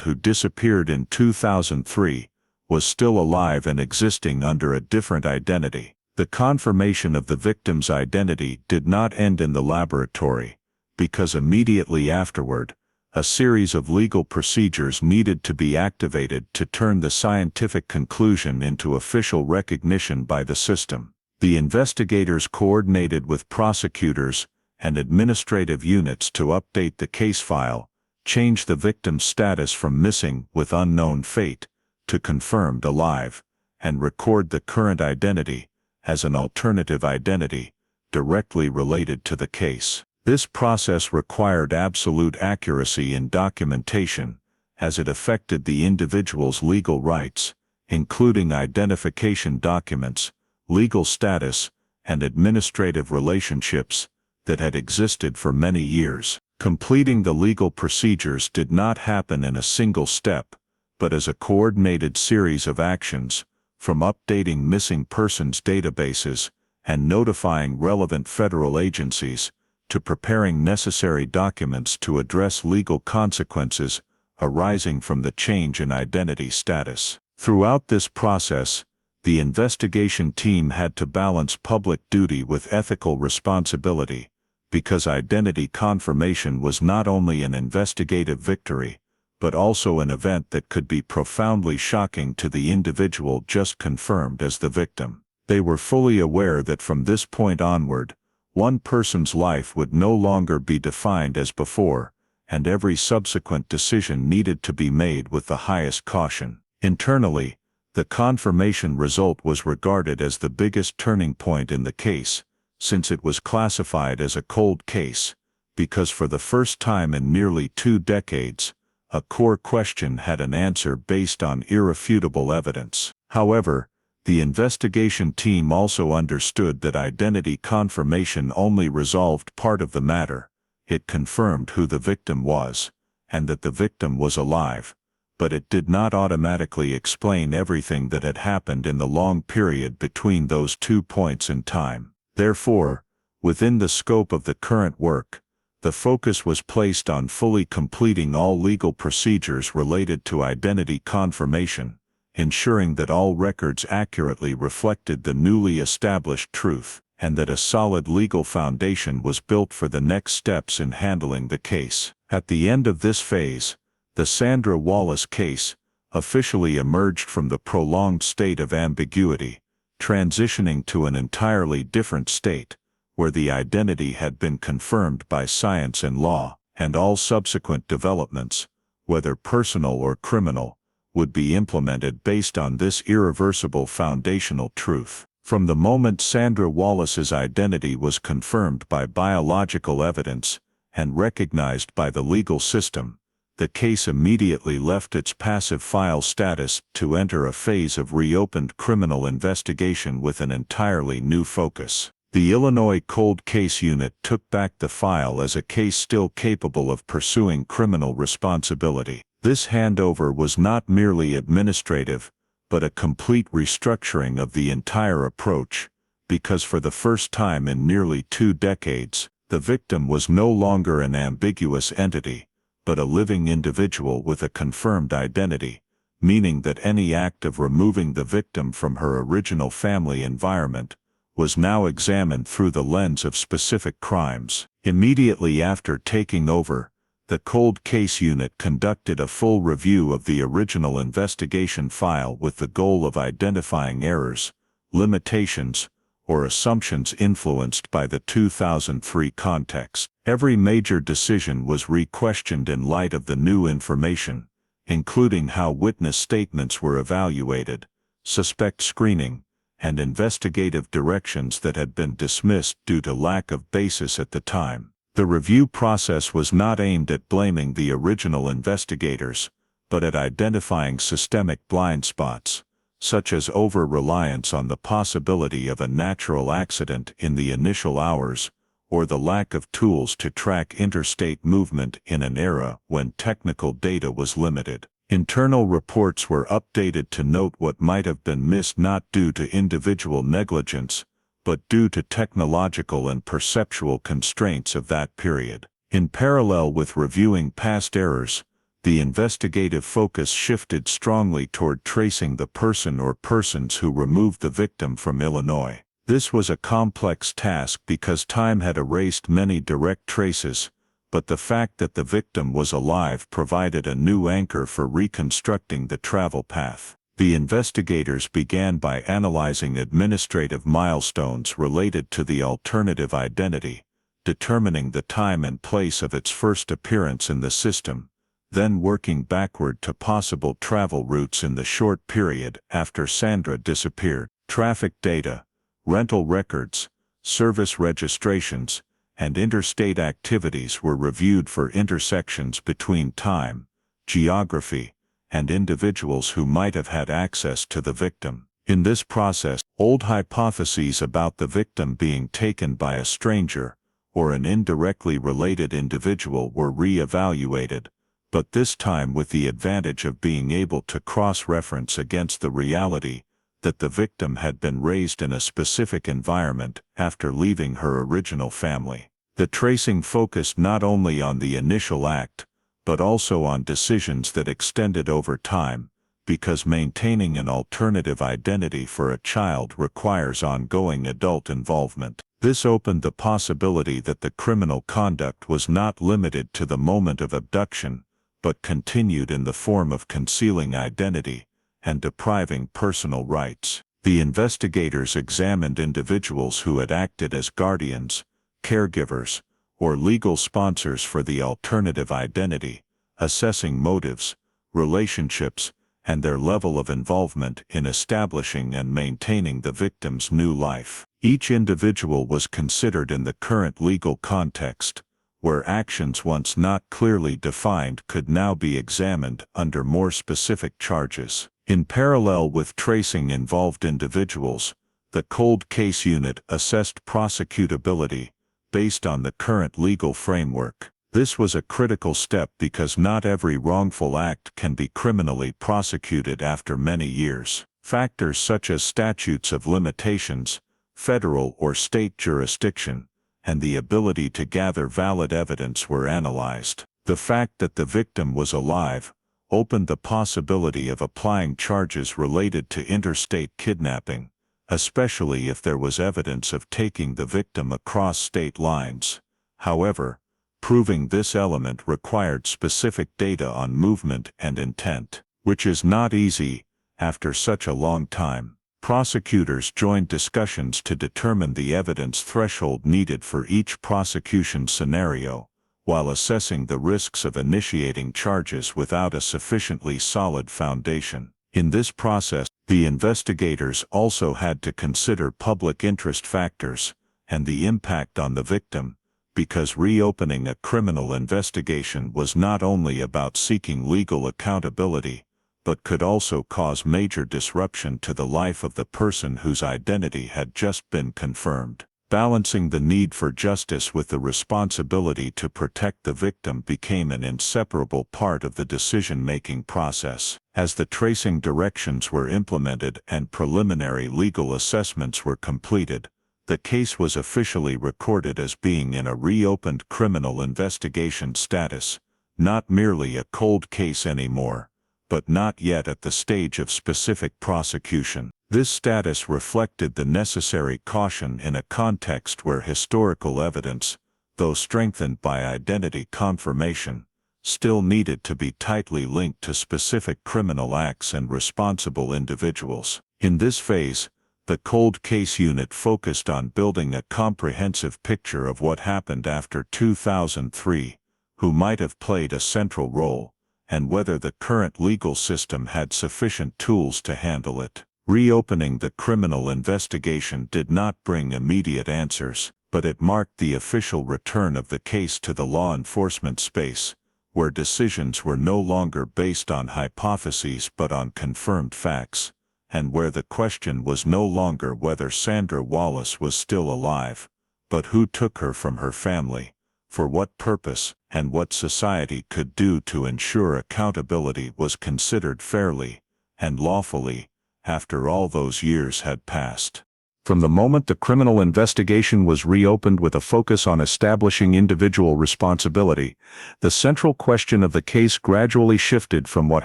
who disappeared in 2003, was still alive and existing under a different identity. The confirmation of the victim's identity did not end in the laboratory, because immediately afterward, a series of legal procedures needed to be activated to turn the scientific conclusion into official recognition by the system. The investigators coordinated with prosecutors and administrative units to update the case file, change the victim's status from missing with unknown fate to confirmed alive, and record the current identity as an alternative identity directly related to the case. This process required absolute accuracy in documentation, as it affected the individual's legal rights, including identification documents, legal status, and administrative relationships that had existed for many years. Completing the legal procedures did not happen in a single step, but as a coordinated series of actions, from updating missing persons databases and notifying relevant federal agencies, to preparing necessary documents to address legal consequences arising from the change in identity status. Throughout this process, the investigation team had to balance public duty with ethical responsibility, because identity confirmation was not only an investigative victory, but also an event that could be profoundly shocking to the individual just confirmed as the victim. They were fully aware that from this point onward, one person's life would no longer be defined as before, and every subsequent decision needed to be made with the highest caution. Internally, the confirmation result was regarded as the biggest turning point in the case, since it was classified as a cold case, because for the first time in nearly 2 decades, a core question had an answer based on irrefutable evidence. However, the investigation team also understood that identity confirmation only resolved part of the matter. It confirmed who the victim was, and that the victim was alive, but it did not automatically explain everything that had happened in the long period between those 2 points in time. Therefore, within the scope of the current work, the focus was placed on fully completing all legal procedures related to identity confirmation, ensuring that all records accurately reflected the newly established truth, and that a solid legal foundation was built for the next steps in handling the case. At the end of this phase, the Sandra Wallace case officially emerged from the prolonged state of ambiguity, transitioning to an entirely different state, where the identity had been confirmed by science and law, and all subsequent developments, whether personal or criminal, would be implemented based on this irreversible foundational truth. From the moment Sandra Wallace's identity was confirmed by biological evidence and recognized by the legal system, the case immediately left its passive file status to enter a phase of reopened criminal investigation with an entirely new focus. The Illinois Cold Case Unit took back the file as a case still capable of pursuing criminal responsibility. This handover was not merely administrative, but a complete restructuring of the entire approach, because for the first time in nearly 2 decades, the victim was no longer an ambiguous entity, but a living individual with a confirmed identity, meaning that any act of removing the victim from her original family environment was now examined through the lens of specific crimes. Immediately after taking over, the Cold Case Unit conducted a full review of the original investigation file with the goal of identifying errors, limitations, or assumptions influenced by the 2003 context. Every major decision was re-questioned in light of the new information, including how witness statements were evaluated, suspect screening, and investigative directions that had been dismissed due to lack of basis at the time. The review process was not aimed at blaming the original investigators, but at identifying systemic blind spots, such as over-reliance on the possibility of a natural accident in the initial hours, or the lack of tools to track interstate movement in an era when technical data was limited. Internal reports were updated to note what might have been missed not due to individual negligence, but due to technological and perceptual constraints of that period. In parallel with reviewing past errors, the investigative focus shifted strongly toward tracing the person or persons who removed the victim from Illinois. This was a complex task because time had erased many direct traces, but the fact that the victim was alive provided a new anchor for reconstructing the travel path. The investigators began by analyzing administrative milestones related to the alternative identity, determining the time and place of its first appearance in the system, then working backward to possible travel routes in the short period after Sandra disappeared. Traffic data, rental records, service registrations, and interstate activities were reviewed for intersections between time, geography, and individuals who might have had access to the victim. In this process, old hypotheses about the victim being taken by a stranger or an indirectly related individual were re-evaluated, but this time with the advantage of being able to cross-reference against the reality that the victim had been raised in a specific environment after leaving her original family. The tracing focused not only on the initial act, but also on decisions that extended over time, because maintaining an alternative identity for a child requires ongoing adult involvement. This opened the possibility that the criminal conduct was not limited to the moment of abduction, but continued in the form of concealing identity and depriving personal rights. The investigators examined individuals who had acted as guardians, caregivers, or legal sponsors for the alternative identity, assessing motives, relationships, and their level of involvement in establishing and maintaining the victim's new life. Each individual was considered in the current legal context, where actions once not clearly defined could now be examined under more specific charges. In parallel with tracing involved individuals, the Cold Case Unit assessed prosecutability based on the current legal framework. This was a critical step because not every wrongful act can be criminally prosecuted after many years. Factors such as statutes of limitations, federal or state jurisdiction, and the ability to gather valid evidence were analyzed. The fact that the victim was alive opened the possibility of applying charges related to interstate kidnapping, especially if there was evidence of taking the victim across state lines. However, proving this element required specific data on movement and intent, which is not easy after such a long time. Prosecutors joined discussions to determine the evidence threshold needed for each prosecution scenario, while assessing the risks of initiating charges without a sufficiently solid foundation. In this process, the investigators also had to consider public interest factors and the impact on the victim, because reopening a criminal investigation was not only about seeking legal accountability, but could also cause major disruption to the life of the person whose identity had just been confirmed. Balancing the need for justice with the responsibility to protect the victim became an inseparable part of the decision-making process. As the tracing directions were implemented and preliminary legal assessments were completed, the case was officially recorded as being in a reopened criminal investigation status, not merely a cold case anymore, but not yet at the stage of specific prosecution. This status reflected the necessary caution in a context where historical evidence, though strengthened by identity confirmation, still needed to be tightly linked to specific criminal acts and responsible individuals. In this phase, the cold case unit focused on building a comprehensive picture of what happened after 2003, who might have played a central role, and whether the current legal system had sufficient tools to handle it. Reopening the criminal investigation did not bring immediate answers, but it marked the official return of the case to the law enforcement space, where decisions were no longer based on hypotheses but on confirmed facts, and where the question was no longer whether Sandra Wallace was still alive, but who took her from her family, for what purpose, and what society could do to ensure accountability was considered fairly and lawfully after all those years had passed. From the moment the criminal investigation was reopened with a focus on establishing individual responsibility, the central question of the case gradually shifted from what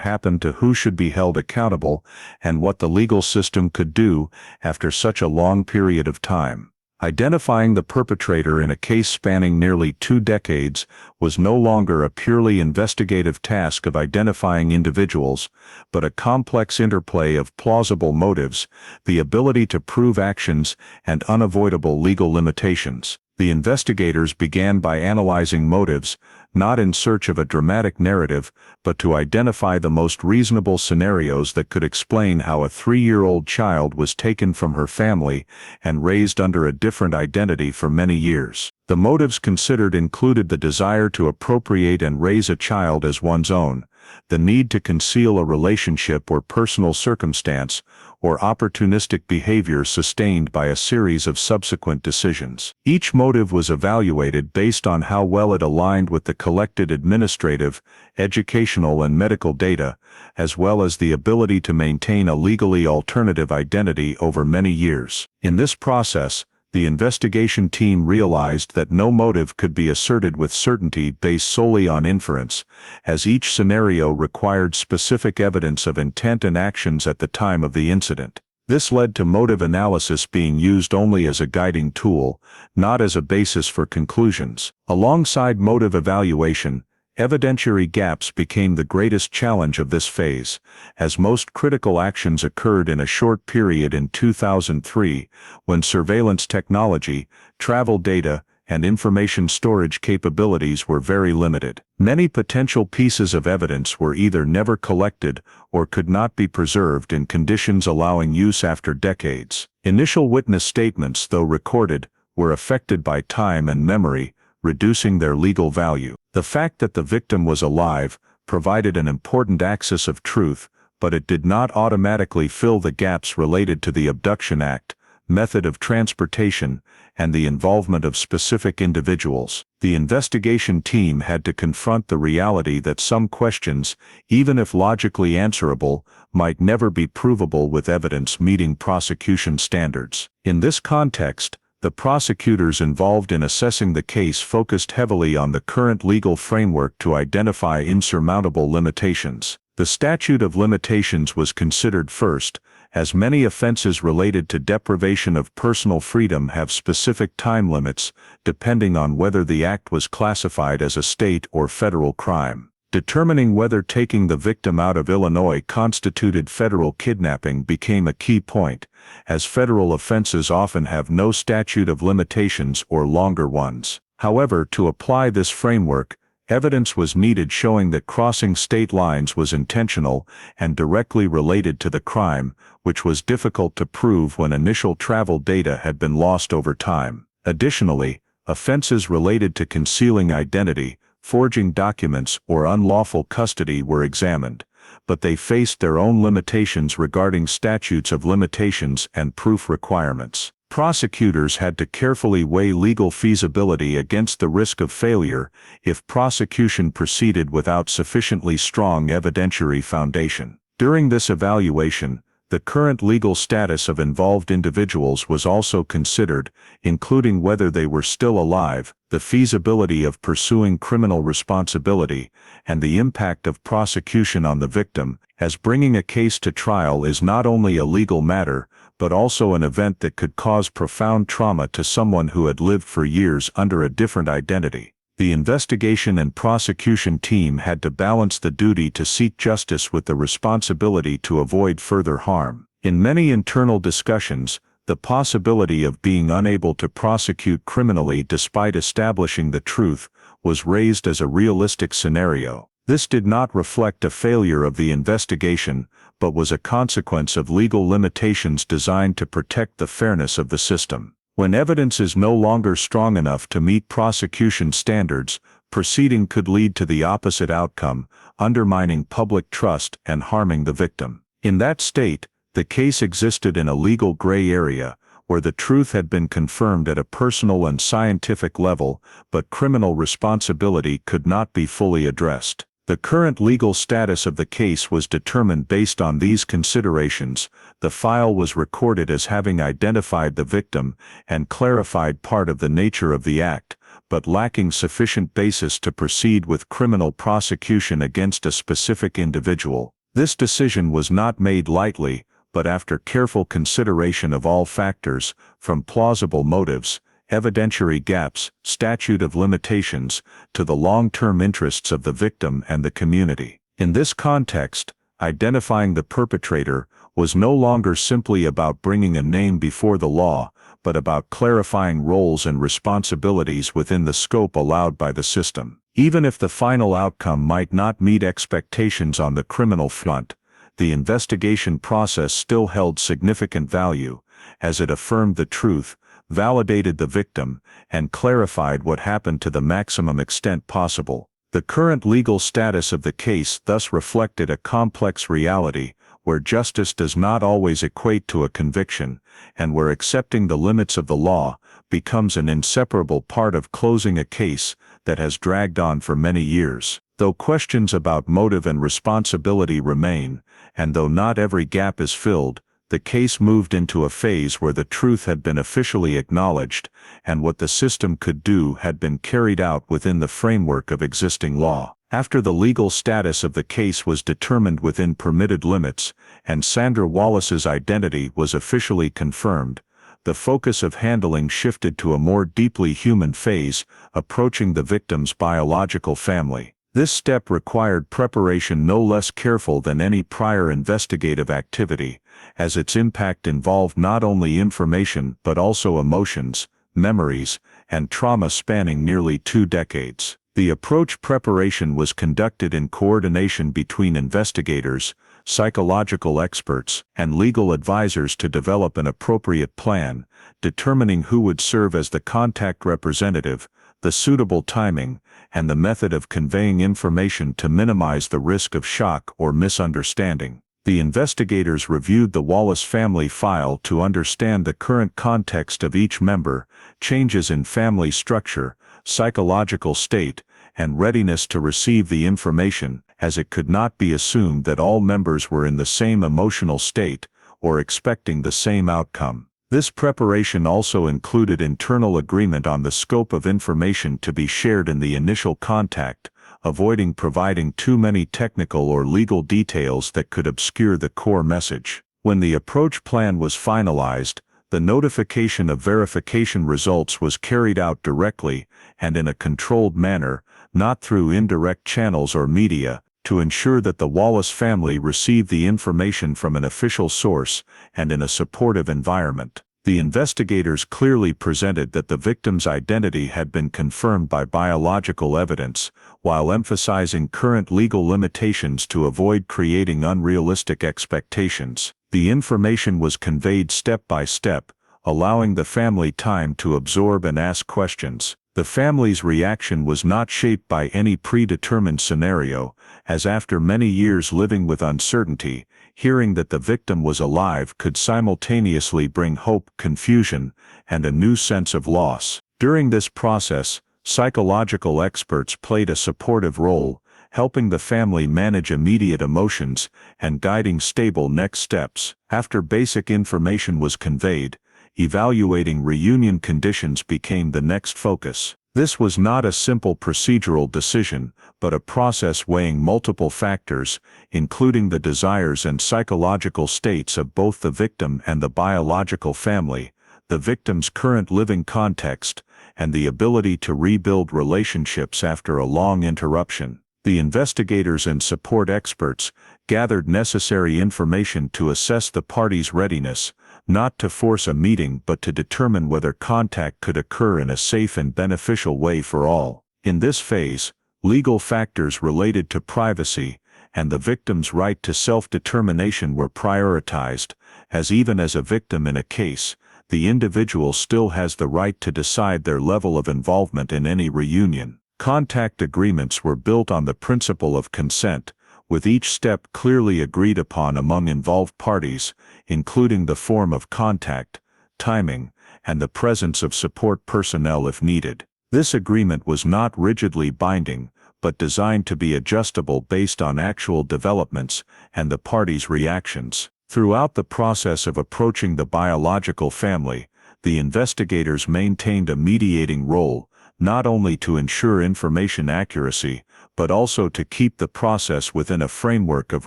happened to who should be held accountable and what the legal system could do after such a long period of time. Identifying the perpetrator in a case spanning nearly 2 decades was no longer a purely investigative task of identifying individuals, but a complex interplay of plausible motives, the ability to prove actions, and unavoidable legal limitations. The investigators began by analyzing motives, not in search of a dramatic narrative, but to identify the most reasonable scenarios that could explain how a 3-year-old child was taken from her family and raised under a different identity for many years. The motives considered included the desire to appropriate and raise a child as one's own, the need to conceal a relationship or personal circumstance, or opportunistic behavior sustained by a series of subsequent decisions. Each motive was evaluated based on how well it aligned with the collected administrative, educational, and medical data, as well as the ability to maintain a legally alternative identity over many years. In this process, the investigation team realized that no motive could be asserted with certainty based solely on inference, as each scenario required specific evidence of intent and actions at the time of the incident. This led to motive analysis being used only as a guiding tool, not as a basis for conclusions. Alongside motive evaluation, evidentiary gaps became the greatest challenge of this phase, as most critical actions occurred in a short period in 2003, when surveillance technology, travel data, and information storage capabilities were very limited. Many potential pieces of evidence were either never collected or could not be preserved in conditions allowing use after decades. Initial witness statements, though recorded, were affected by time and memory, reducing their legal value. The fact that the victim was alive provided an important axis of truth, but it did not automatically fill the gaps related to the Abduction Act, method of transportation, and the involvement of specific individuals. The investigation team had to confront the reality that some questions, even if logically answerable, might never be provable with evidence meeting prosecution standards. In this context, the prosecutors involved in assessing the case focused heavily on the current legal framework to identify insurmountable limitations. The statute of limitations was considered first, as many offenses related to deprivation of personal freedom have specific time limits, depending on whether the act was classified as a state or federal crime. Determining whether taking the victim out of Illinois constituted federal kidnapping became a key point, as federal offenses often have no statute of limitations or longer ones. However, to apply this framework, evidence was needed showing that crossing state lines was intentional and directly related to the crime, which was difficult to prove when initial travel data had been lost over time. Additionally, offenses related to concealing identity, forging documents, or unlawful custody were examined, but they faced their own limitations regarding statutes of limitations and proof requirements. Prosecutors had to carefully weigh legal feasibility against the risk of failure if prosecution proceeded without sufficiently strong evidentiary foundation. During this evaluation, the current legal status of involved individuals was also considered, including whether they were still alive, the feasibility of pursuing criminal responsibility, and the impact of prosecution on the victim, as bringing a case to trial is not only a legal matter, but also an event that could cause profound trauma to someone who had lived for years under a different identity. The investigation and prosecution team had to balance the duty to seek justice with the responsibility to avoid further harm. In many internal discussions, the possibility of being unable to prosecute criminally despite establishing the truth was raised as a realistic scenario. This did not reflect a failure of the investigation, but was a consequence of legal limitations designed to protect the fairness of the system. When evidence is no longer strong enough to meet prosecution standards, proceeding could lead to the opposite outcome, undermining public trust and harming the victim. In that state, the case existed in a legal gray area, where the truth had been confirmed at a personal and scientific level, but criminal responsibility could not be fully addressed. The current legal status of the case was determined based on these considerations. The file was recorded as having identified the victim and clarified part of the nature of the act, but lacking sufficient basis to proceed with criminal prosecution against a specific individual. This decision was not made lightly, but after careful consideration of all factors, from plausible motives, evidentiary gaps, statute of limitations, to the long-term interests of the victim and the community. In this context, identifying the perpetrator was no longer simply about bringing a name before the law, but about clarifying roles and responsibilities within the scope allowed by the system. Even if the final outcome might not meet expectations on the criminal front, the investigation process still held significant value, as it affirmed the truth, validated the victim, and clarified what happened to the maximum extent possible. The current legal status of the case thus reflected a complex reality, where justice does not always equate to a conviction, and where accepting the limits of the law becomes an inseparable part of closing a case that has dragged on for many years. Though questions about motive and responsibility remain, and though not every gap is filled, the case moved into a phase where the truth had been officially acknowledged, and what the system could do had been carried out within the framework of existing law. After the legal status of the case was determined within permitted limits, and Sandra Wallace's identity was officially confirmed, the focus of handling shifted to a more deeply human phase, approaching the victim's biological family. This step required preparation no less careful than any prior investigative activity, as its impact involved not only information but also emotions, memories, and trauma spanning nearly 2 decades. The approach preparation was conducted in coordination between investigators, psychological experts, and legal advisors to develop an appropriate plan, determining who would serve as the contact representative, the suitable timing, and the method of conveying information to minimize the risk of shock or misunderstanding. The investigators reviewed the Wallace family file to understand the current context of each member, changes in family structure, psychological state, and readiness to receive the information, as it could not be assumed that all members were in the same emotional state or expecting the same outcome. This preparation also included internal agreement on the scope of information to be shared in the initial contact, avoiding providing too many technical or legal details that could obscure the core message. When the approach plan was finalized, the notification of verification results was carried out directly and in a controlled manner, not through indirect channels or media, to ensure that the Wallace family received the information from an official source and in a supportive environment. The investigators clearly presented that the victim's identity had been confirmed by biological evidence, while emphasizing current legal limitations to avoid creating unrealistic expectations. The information was conveyed step by step, allowing the family time to absorb and ask questions. The family's reaction was not shaped by any predetermined scenario, as after many years living with uncertainty, hearing that the victim was alive could simultaneously bring hope, confusion, and a new sense of loss. During this process, psychological experts played a supportive role, helping the family manage immediate emotions and guiding stable next steps. After basic information was conveyed, evaluating reunion conditions became the next focus. This was not a simple procedural decision, but a process weighing multiple factors, including the desires and psychological states of both the victim and the biological family, the victim's current living context, and the ability to rebuild relationships after a long interruption. The investigators and support experts gathered necessary information to assess the parties' readiness, not to force a meeting but to determine whether contact could occur in a safe and beneficial way for all. In this phase, legal factors related to privacy and the victim's right to self-determination were prioritized, as even as a victim in a case, the individual still has the right to decide their level of involvement in any reunion. Contact agreements were built on the principle of consent, with each step clearly agreed upon among involved parties, including the form of contact, timing, and the presence of support personnel if needed. This agreement was not rigidly binding, but designed to be adjustable based on actual developments and the parties' reactions. Throughout the process of approaching the biological family, the investigators maintained a mediating role, not only to ensure information accuracy, but also to keep the process within a framework of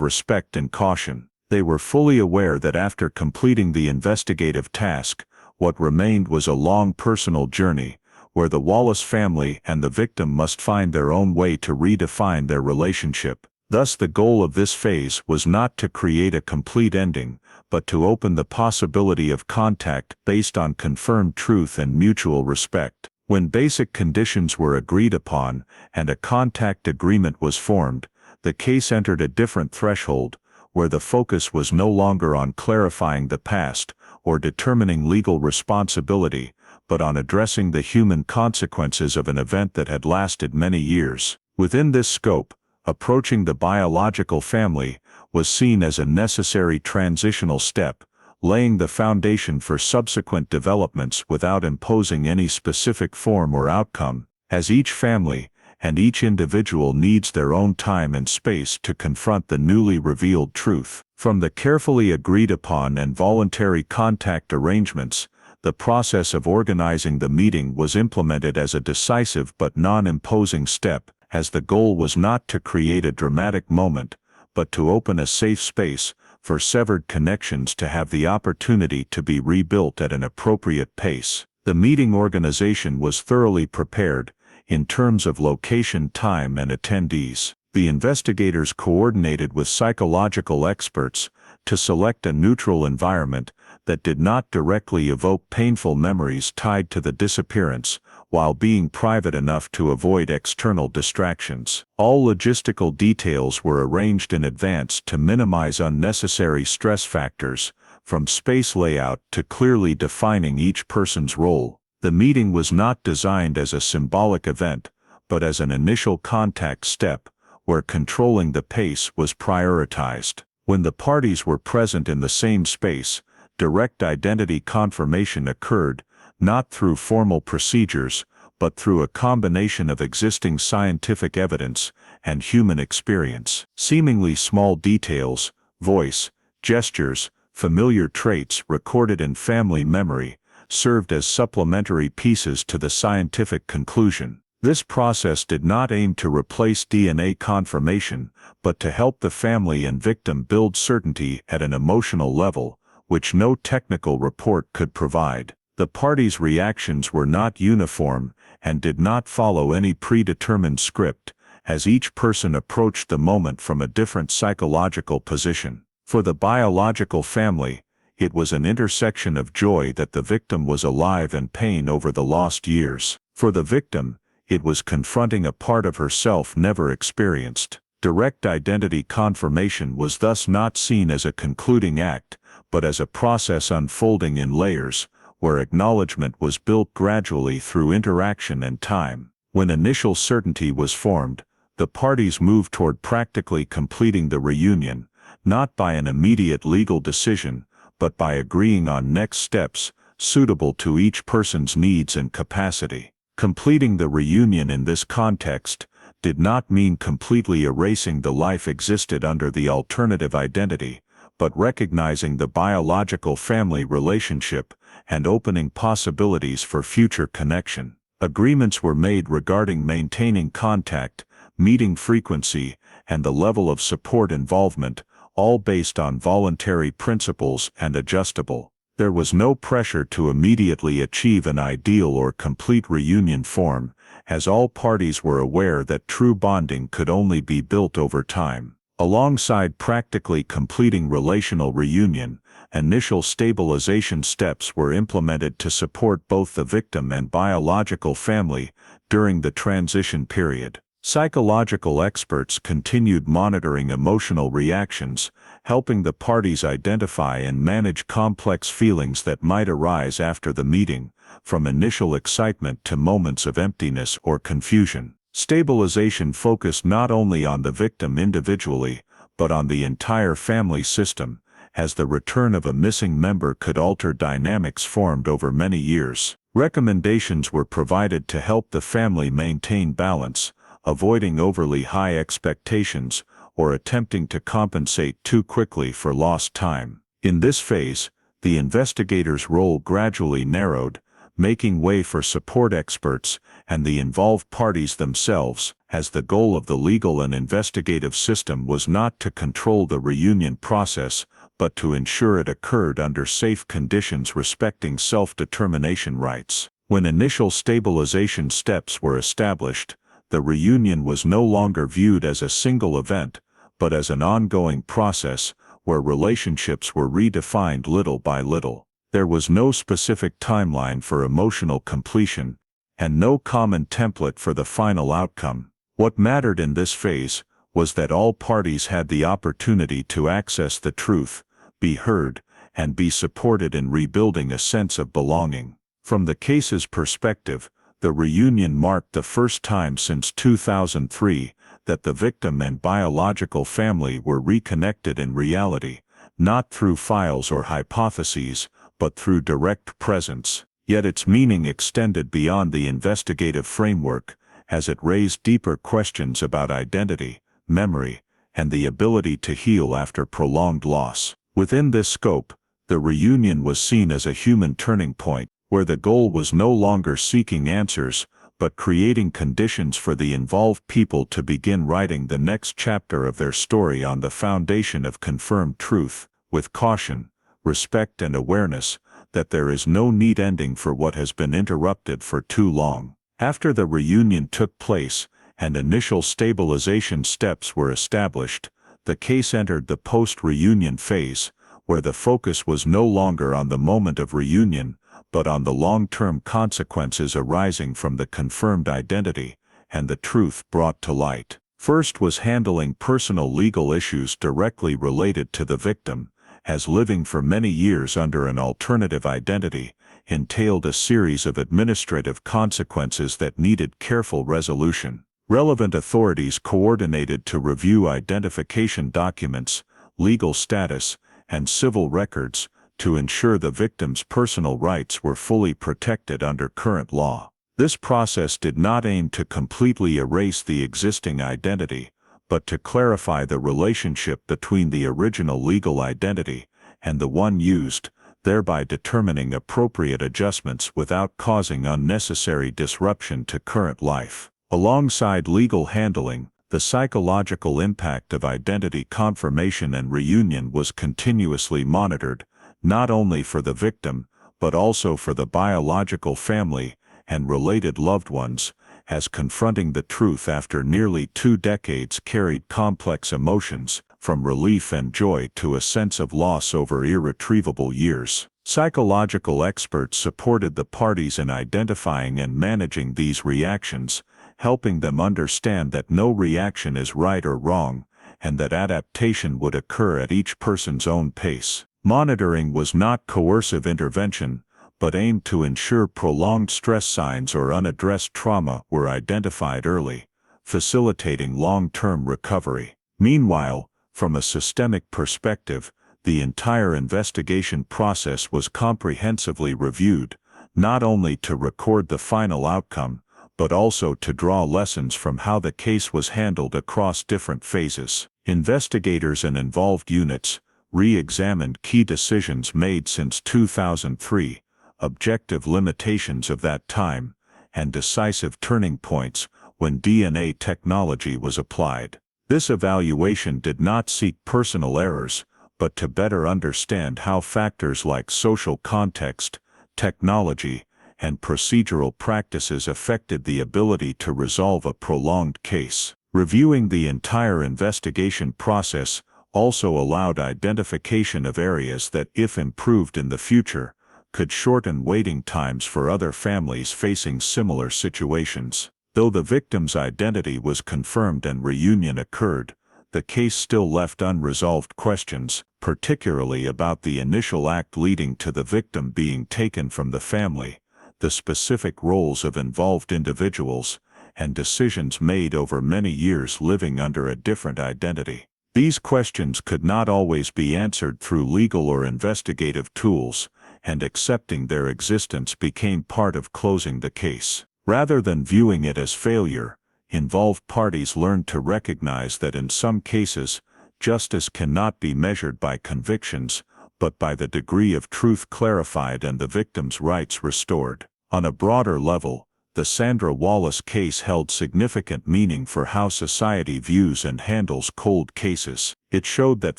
respect and caution. They were fully aware that after completing the investigative task, what remained was a long personal journey, where the Wallace family and the victim must find their own way to redefine their relationship. Thus, the goal of this phase was not to create a complete ending, but to open the possibility of contact based on confirmed truth and mutual respect. When basic conditions were agreed upon and a contact agreement was formed, the case entered a different threshold, where the focus was no longer on clarifying the past or determining legal responsibility, but on addressing the human consequences of an event that had lasted many years. Within this scope, approaching the biological family was seen as a necessary transitional step, laying the foundation for subsequent developments without imposing any specific form or outcome, as each family and each individual needs their own time and space to confront the newly revealed truth. From the carefully agreed upon and voluntary contact arrangements, the process of organizing the meeting was implemented as a decisive but non-imposing step, as the goal was not to create a dramatic moment, but to open a safe space for severed connections to have the opportunity to be rebuilt at an appropriate pace. The meeting organization was thoroughly prepared, in terms of location, time, and attendees. The investigators coordinated with psychological experts to select a neutral environment that did not directly evoke painful memories tied to the disappearance, while being private enough to avoid external distractions. All logistical details were arranged in advance to minimize unnecessary stress factors, from space layout to clearly defining each person's role. The meeting was not designed as a symbolic event, but as an initial contact step, where controlling the pace was prioritized. When the parties were present in the same space, direct identity confirmation occurred, not through formal procedures, but through a combination of existing scientific evidence and human experience. Seemingly small details, voice, gestures, familiar traits recorded in family memory, served as supplementary pieces to the scientific conclusion. This process did not aim to replace DNA confirmation, but to help the family and victim build certainty at an emotional level, which no technical report could provide. The parties' reactions were not uniform and did not follow any predetermined script, as each person approached the moment from a different psychological position. For the biological family, it was an intersection of joy that the victim was alive and pain over the lost years. For the victim, it was confronting a part of herself never experienced. Direct identity confirmation was thus not seen as a concluding act, but as a process unfolding in layers, where acknowledgement was built gradually through interaction and time. When initial certainty was formed, the parties moved toward practically completing the reunion, not by an immediate legal decision, but by agreeing on next steps suitable to each person's needs and capacity. Completing the reunion in this context did not mean completely erasing the life existed under the alternative identity, but recognizing the biological family relationship and opening possibilities for future connection. Agreements were made regarding maintaining contact, meeting frequency, and the level of support involvement, all based on voluntary principles and adjustable. There was no pressure to immediately achieve an ideal or complete reunion form, as all parties were aware that true bonding could only be built over time. Alongside practically completing relational reunion, initial stabilization steps were implemented to support both the victim and biological family during the transition period. Psychological experts continued monitoring emotional reactions, helping the parties identify and manage complex feelings that might arise after the meeting, from initial excitement to moments of emptiness or confusion. Stabilization focused not only on the victim individually, but on the entire family system, as the return of a missing member could alter dynamics formed over many years. Recommendations were provided to help the family maintain balance, avoiding overly high expectations or attempting to compensate too quickly for lost time. In this phase, the investigator's role gradually narrowed, making way for support experts and the involved parties themselves, as the goal of the legal and investigative system was not to control the reunion process, but to ensure it occurred under safe conditions respecting self-determination rights. When initial stabilization steps were established, the reunion was no longer viewed as a single event, but as an ongoing process where relationships were redefined little by little. There was no specific timeline for emotional completion, and no common template for the final outcome. What mattered in this phase was that all parties had the opportunity to access the truth, be heard, and be supported in rebuilding a sense of belonging. From the case's perspective, the reunion marked the first time since 2003 that the victim and biological family were reconnected in reality, not through files or hypotheses, but through direct presence. Yet its meaning extended beyond the investigative framework, as it raised deeper questions about identity, memory, and the ability to heal after prolonged loss. Within this scope, the reunion was seen as a human turning point, where the goal was no longer seeking answers, but creating conditions for the involved people to begin writing the next chapter of their story on the foundation of confirmed truth, with caution, respect, and awareness that there is no neat ending for what has been interrupted for too long. After the reunion took place and initial stabilization steps were established, the case entered the post-reunion phase, where the focus was no longer on the moment of reunion, but on the long-term consequences arising from the confirmed identity and the truth brought to light. First was handling personal legal issues directly related to the victim, as living for many years under an alternative identity entailed a series of administrative consequences that needed careful resolution. Relevant authorities coordinated to review identification documents, legal status, and civil records to ensure the victim's personal rights were fully protected under current law. This process did not aim to completely erase the existing identity, but to clarify the relationship between the original legal identity and the one used, thereby determining appropriate adjustments without causing unnecessary disruption to current life. Alongside legal handling, the psychological impact of identity confirmation and reunion was continuously monitored, not only for the victim, but also for the biological family and related loved ones, as confronting the truth after nearly 2 decades carried complex emotions, from relief and joy to a sense of loss over irretrievable years. Psychological experts supported the parties in identifying and managing these reactions, helping them understand that no reaction is right or wrong, and that adaptation would occur at each person's own pace. Monitoring was not coercive intervention, but aimed to ensure prolonged stress signs or unaddressed trauma were identified early, facilitating long-term recovery. Meanwhile, from a systemic perspective, the entire investigation process was comprehensively reviewed, not only to record the final outcome, but also to draw lessons from how the case was handled across different phases. Investigators and involved units re-examined key decisions made since 2003, objective limitations of that time, and decisive turning points when DNA technology was applied. This evaluation did not seek personal errors, but to better understand how factors like social context, technology, and procedural practices affected the ability to resolve a prolonged case. Reviewing the entire investigation process also allowed identification of areas that, if improved in the future, could shorten waiting times for other families facing similar situations. Though the victim's identity was confirmed and reunion occurred, the case still left unresolved questions, particularly about the initial act leading to the victim being taken from the family, the specific roles of involved individuals, and decisions made over many years living under a different identity. These questions could not always be answered through legal or investigative tools, and accepting their existence became part of closing the case. Rather than viewing it as failure, involved parties learned to recognize that in some cases, justice cannot be measured by convictions, but by the degree of truth clarified and the victim's rights restored. On a broader level, the Sandra Wallace case held significant meaning for how society views and handles cold cases. It showed that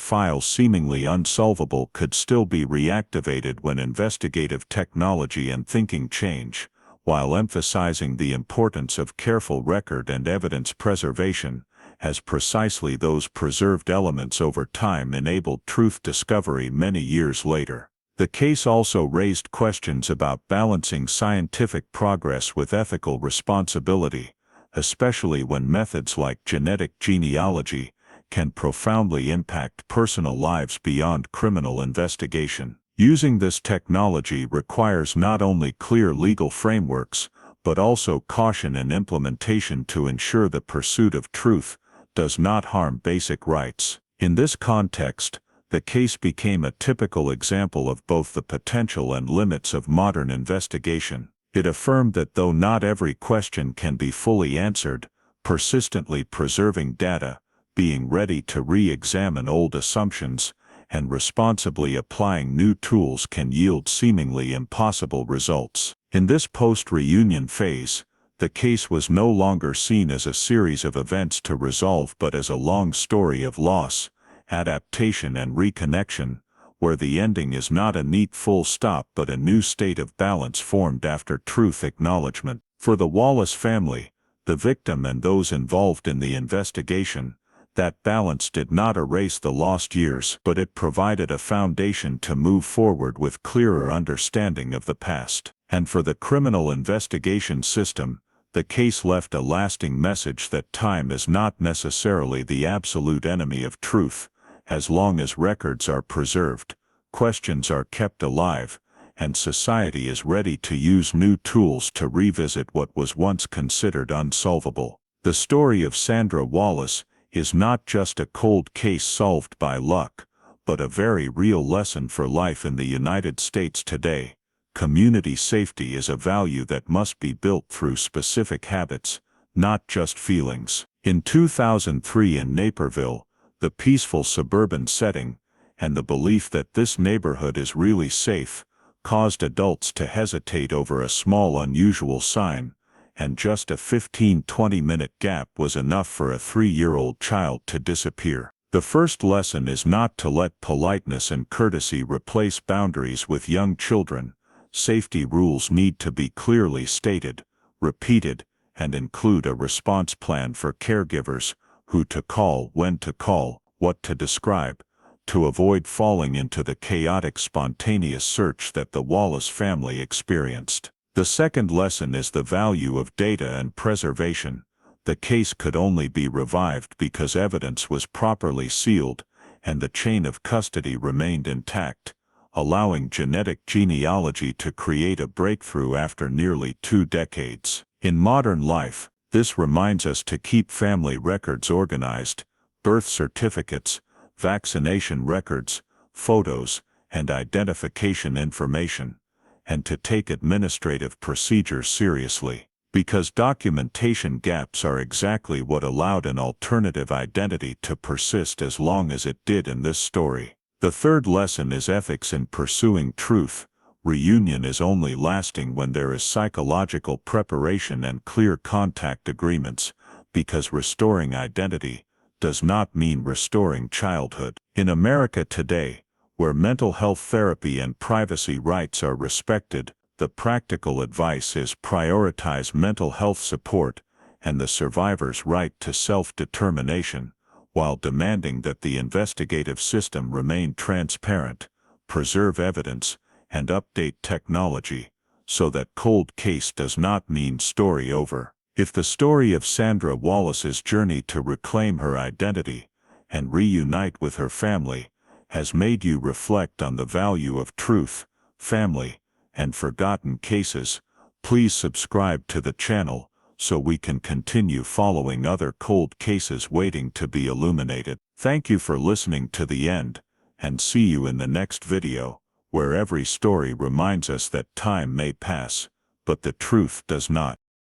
files seemingly unsolvable could still be reactivated when investigative technology and thinking change, while emphasizing the importance of careful record and evidence preservation, as precisely those preserved elements over time enabled truth discovery many years later. The case also raised questions about balancing scientific progress with ethical responsibility, especially when methods like genetic genealogy can profoundly impact personal lives beyond criminal investigation. Using this technology requires not only clear legal frameworks, but also caution in implementation to ensure the pursuit of truth does not harm basic rights. In this context, the case became a typical example of both the potential and limits of modern investigation. It affirmed that though not every question can be fully answered, persistently preserving data, being ready to re-examine old assumptions, and responsibly applying new tools can yield seemingly impossible results. In this post-reunion phase, the case was no longer seen as a series of events to resolve but as a long story of loss, adaptation and reconnection, where the ending is not a neat full stop but a new state of balance formed after truth acknowledgement. For the Wallace family, the victim and those involved in the investigation, that balance did not erase the lost years, but it provided a foundation to move forward with clearer understanding of the past. And for the criminal investigation system, the case left a lasting message that time is not necessarily the absolute enemy of truth. As long as records are preserved, questions are kept alive, and society is ready to use new tools to revisit what was once considered unsolvable. The story of Sandra Wallace is not just a cold case solved by luck, but a very real lesson for life in the United States today. Community safety is a value that must be built through specific habits, not just feelings. In 2003 in Naperville, the peaceful suburban setting, and the belief that this neighborhood is really safe, caused adults to hesitate over a small unusual sign, and just a 15-20-minute gap was enough for a 3-year-old child to disappear. The first lesson is not to let politeness and courtesy replace boundaries with young children. Safety rules need to be clearly stated, repeated, and include a response plan for caregivers: who to call, when to call, what to describe, to avoid falling into the chaotic spontaneous search that the Wallace family experienced. The second lesson is the value of data and preservation. The case could only be revived because evidence was properly sealed and the chain of custody remained intact, allowing genetic genealogy to create a breakthrough after nearly 2 decades. In modern life, this reminds us to keep family records organized: birth certificates, vaccination records, photos, and identification information, and to take administrative procedures seriously, because documentation gaps are exactly what allowed an alternative identity to persist as long as it did in this story. The third lesson is ethics in pursuing truth. Reunion is only lasting when there is psychological preparation and clear contact agreements, because restoring identity does not mean restoring childhood. In America today, where mental health therapy and privacy rights are respected, the practical advice is prioritize mental health support and the survivor's right to self-determination, while demanding that the investigative system remain transparent, preserve evidence, and update technology, so that cold case does not mean story over. If the story of Sandra Wallace's journey to reclaim her identity and reunite with her family has made you reflect on the value of truth, family, and forgotten cases, please subscribe to the channel so we can continue following other cold cases waiting to be illuminated. Thank you for listening to the end, and see you in the next video, where every story reminds us that time may pass, but the truth does not.